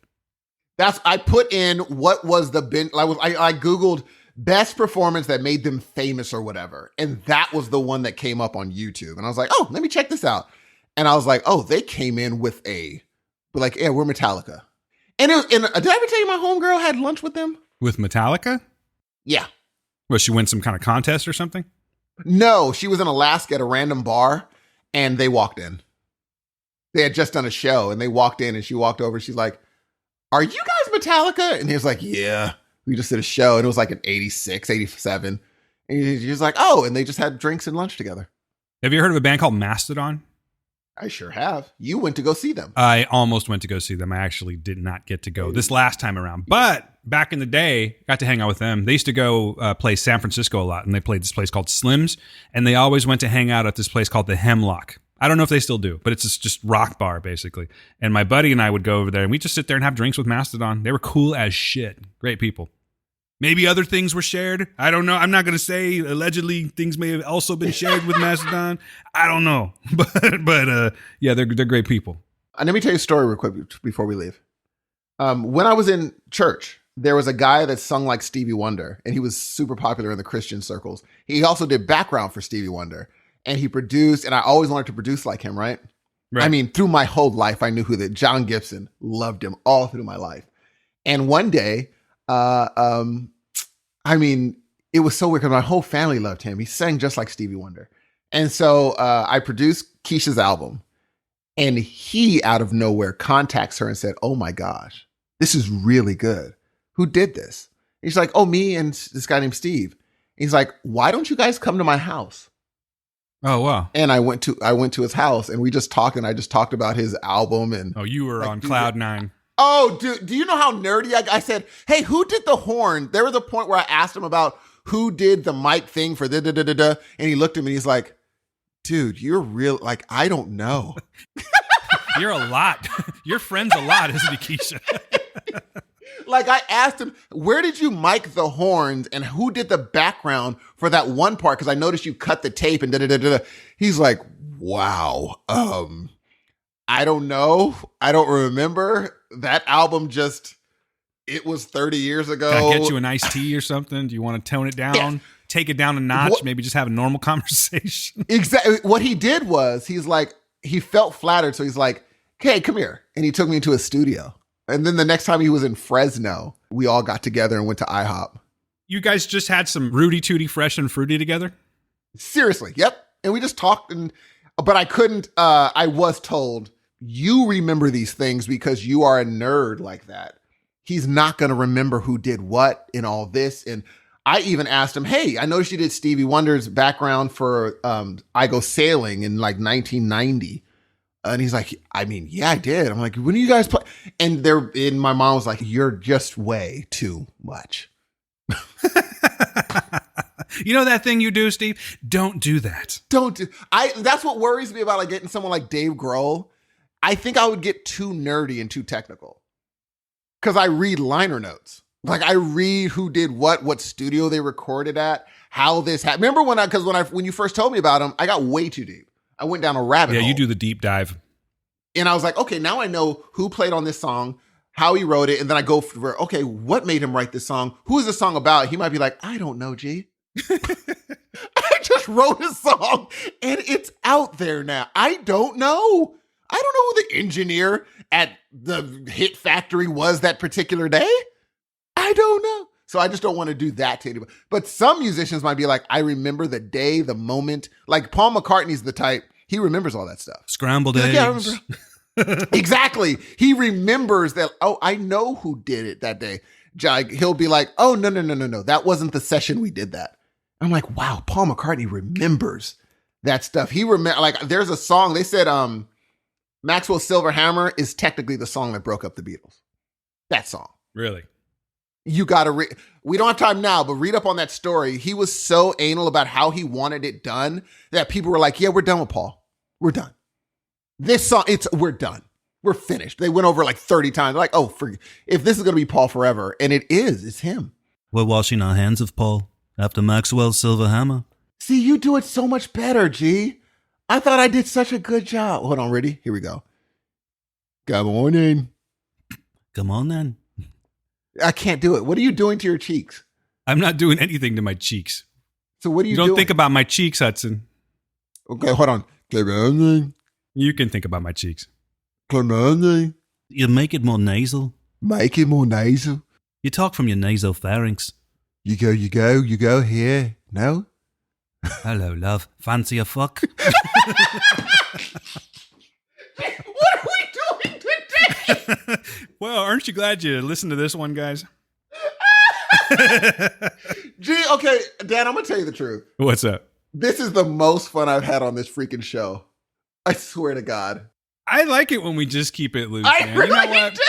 I put in what was the I Googled best performance that made them famous or whatever. And that was the one that came up on YouTube. And I was like, oh, let me check this out. And I was like, oh, they came in with yeah, we're Metallica. And did I ever tell you my homegirl had lunch with them? With Metallica? Yeah. Was she win some kind of contest or something? No, she was in Alaska at a random bar and they walked in. They had just done a show and they walked in and she walked over. She's like, are you guys Metallica? And he was like, yeah, we just did a show. And it was like an 86, 87. And he was like, oh, and they just had drinks and lunch together. Have you heard of a band called Mastodon? I sure have. You went to go see them. I almost went to go see them. I actually did not get to go this last time around. But back in the day, got to hang out with them. They used to go play San Francisco a lot, and they played this place called Slim's, and they always went to hang out at this place called the Hemlock. I don't know if they still do, but it's just rock bar, basically. And my buddy and I would go over there, and we'd just sit there and have drinks with Mastodon. They were cool as shit. Great people. Maybe other things were shared. I don't know. I'm not going to say allegedly things may have also been shared with Mastodon. I don't know. But yeah, they're great people. Let me tell you a story real quick before we leave. When I was in church, there was a guy that sung like Stevie Wonder, and he was super popular in the Christian circles. He also did background for Stevie Wonder, and he produced, and I always wanted to produce like him, right? I mean, through my whole life, I knew John Gibson, loved him all through my life. And one day, I mean, it was so weird because my whole family loved him. He sang just like Stevie Wonder. And so I produced Keisha's album, and he out of nowhere contacts her and said, "Oh my gosh, this is really good. Who did this?" And she's like, "Oh, me and this guy named Steve." And he's like, "Why don't you guys come to my house?" Oh, wow. And I went to his house, and we just talked, and I just talked about his album. And oh, you were on cloud nine. Oh, dude, do you know how nerdy I said, "Hey, who did the horn?" There was a point where I asked him about who did the mic thing for da-da-da-da-da, and he looked at me and he's like, "Dude, you're real, like, I don't know." You're a lot. Your friend's a lot, isn't he, Keisha? Like, I asked him, "Where did you mic the horns and who did the background for that one part? Because I noticed you cut the tape and da-da-da-da-da." He's like, "Wow. I don't know. I don't remember. That album it was 30 years ago." Can I get you an iced tea or something? Do you want to tone it down? Yeah. Take it down a notch? Maybe just have a normal conversation? Exactly. What he did was, he's like, he felt flattered. So he's like, "Hey, come here." And he took me into his studio. And then the next time he was in Fresno, we all got together and went to IHOP. You guys just had some Rudy Tooty Fresh and Fruity together? Seriously. Yep. And we just talked, but I couldn't, I was told, "You remember these things because you are a nerd like that. He's not going to remember who did what in all this." And I even asked him, "Hey, I noticed you did Stevie Wonder's background for I Go Sailing in like 1990. And he's like, "I mean, yeah, I did." I'm like, "When do you guys play?" And my mom was like, "You're just way too much." You know that thing you do, Steve? Don't do that. That's what worries me about like getting someone like Dave Grohl. I think I would get too nerdy and too technical because I read liner notes. Like, I read who did what studio they recorded at, how this happened. Remember when you first told me about him, I got way too deep. I went down a rabbit hole. Yeah, you do the deep dive. And I was like, okay, now I know who played on this song, how he wrote it. And then I go for, okay, what made him write this song? Who is this song about? He might be like, "I don't know, G." I just wrote a song and it's out there now. I don't know. I don't know who the engineer at the Hit Factory was that particular day. I don't know. So I just don't want to do that to anybody. But some musicians might be like, "I remember the day, the moment." Like Paul McCartney's the type, he remembers all that stuff. Scrambled eggs. Yeah, I remember. Exactly. He remembers that, "Oh, I know who did it that day." He'll be like, "Oh, no. That wasn't the session we did that." I'm like, wow, Paul McCartney remembers that stuff. He like, there's a song, they said Maxwell's Silver Hammer is technically the song that broke up the Beatles. That song. Really? You got to read. We don't have time now, but read up on that story. He was so anal about how he wanted it done that people were like, "Yeah, we're done with Paul. We're done. This song, we're done. We're finished." They went over like 30 times. They're like, "Oh, if this is going to be Paul forever." And it's him. We're washing our hands of Paul after Maxwell's Silver Hammer. See, you do it so much better, G. I thought I did such a good job. Hold on, ready? Here we go. Good morning. Come on then. I can't do it. What are you doing to your cheeks? I'm not doing anything to my cheeks. So what are you doing? Don't think about my cheeks, Hudson. Okay, hold on. Good morning. You can think about my cheeks. Good morning. You make it more nasal. Make it more nasal. You talk from your nasopharynx. You go here. No? Hello, love. Fancy a fuck? What are we doing today? Well, aren't you glad you listened to this one, guys? Gee, okay, Dan, I'm going to tell you the truth. What's up? This is the most fun I've had on this freaking show. I swear to God. I like it when we just keep it loose, I man. really You know what? do.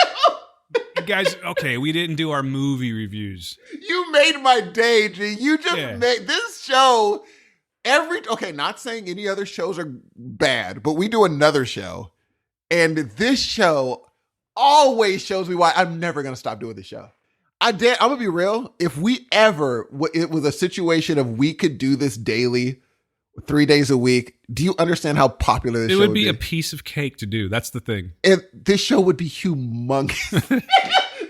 You guys, okay, we didn't do our movie reviews. You made my day, G. You just made this show. Not saying any other shows are bad, but we do another show. And this show always shows me why I'm never going to stop doing this show. I'm going to be real. If we ever, it was a situation of we could do this daily, 3 days a week, do you understand how popular this show would be? It would be a piece of cake to do. That's the thing. This show would be humongous.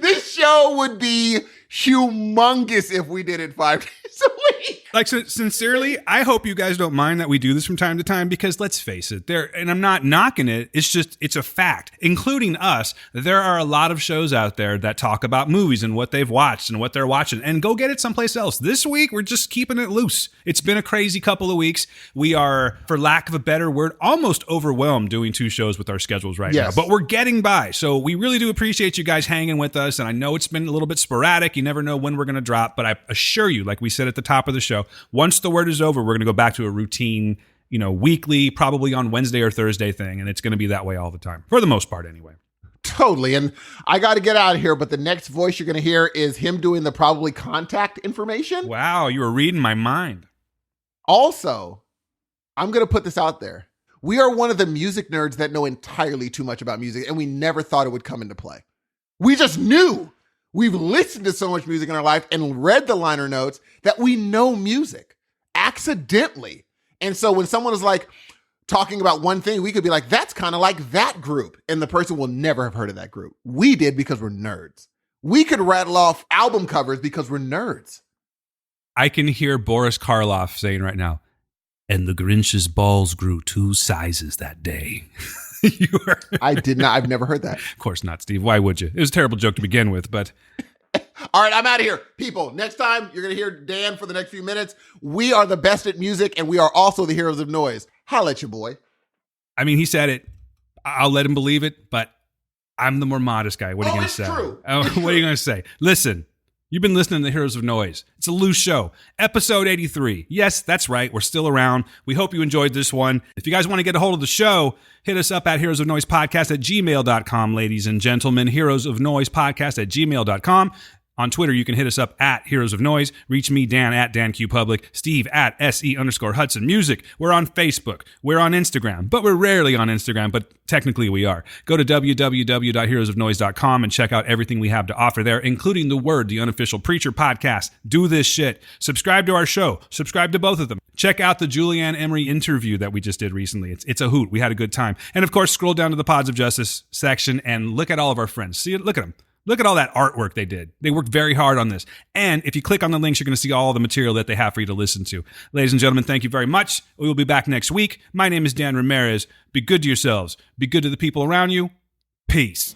This show would be humongous if we did it 5 days a week. Like, sincerely, I hope you guys don't mind that we do this from time to time, because let's face it, and I'm not knocking it, it's a fact, including us. There are a lot of shows out there that talk about movies and what they've watched and what they're watching, and go get it someplace else. This week, we're just keeping it loose. It's been a crazy couple of weeks. We are, for lack of a better word, almost overwhelmed doing 2 shows with our schedules right now, but we're getting by. So we really do appreciate you guys hanging with us, and I know it's been a little bit sporadic. You never know when we're going to drop, but I assure you, like we said at the top of the show, once the word is over, we're going to go back to a routine, weekly, probably on Wednesday or Thursday thing. And it's going to be that way all the time, for the most part anyway. Totally. And I got to get out of here, but the next voice you're going to hear is him doing the probably contact information. Wow, you were reading my mind. Also, I'm going to put this out there. We are one of the music nerds that know entirely too much about music, and we never thought it would come into play. We just knew. We've listened to so much music in our life and read the liner notes that we know music accidentally. And so when someone is like talking about one thing, we could be like, that's kind of like that group. And the person will never have heard of that group. We did because we're nerds. We could rattle off album covers because we're nerds. I can hear Boris Karloff saying right now, and the Grinch's balls grew 2 sizes that day. I did not. I've never heard that. Of course not, Steve. Why would you? It was a terrible joke to begin with, but... All right, I'm out of here. People, next time you're going to hear Dan for the next few minutes. We are the best at music, and we are also the heroes of noise. Holla at your boy. I mean, he said it. I'll let him believe it, but I'm the more modest guy. What are you going to say? True. What are you going to say? Listen, you've been listening to the Heroes of Noise. It's a loose show. Episode 83. Yes, that's right. We're still around. We hope you enjoyed this one. If you guys want to get a hold of the show, hit us up at heroesofnoisepodcast@gmail.com, ladies and gentlemen. heroesofnoisepodcast@gmail.com. On Twitter, you can hit us up at Heroes of Noise. Reach me, Dan, at DanQPublic. Steve, at SE_Hudson Music. We're on Facebook. We're on Instagram. But we're rarely on Instagram, but technically we are. Go to www.heroesofnoise.com and check out everything we have to offer there, including the Unofficial PREACHER podcast. Do this shit. Subscribe to our show. Subscribe to both of them. Check out the Julie Ann Emery interview that we just did recently. It's a hoot. We had a good time. And of course, scroll down to the Pods of Justice section and look at all of our friends. See it? Look at them. Look at all that artwork they did. They worked very hard on this. And if you click on the links, you're going to see all the material that they have for you to listen to. Ladies and gentlemen, thank you very much. We will be back next week. My name is Dan Ramirez. Be good to yourselves. Be good to the people around you. Peace.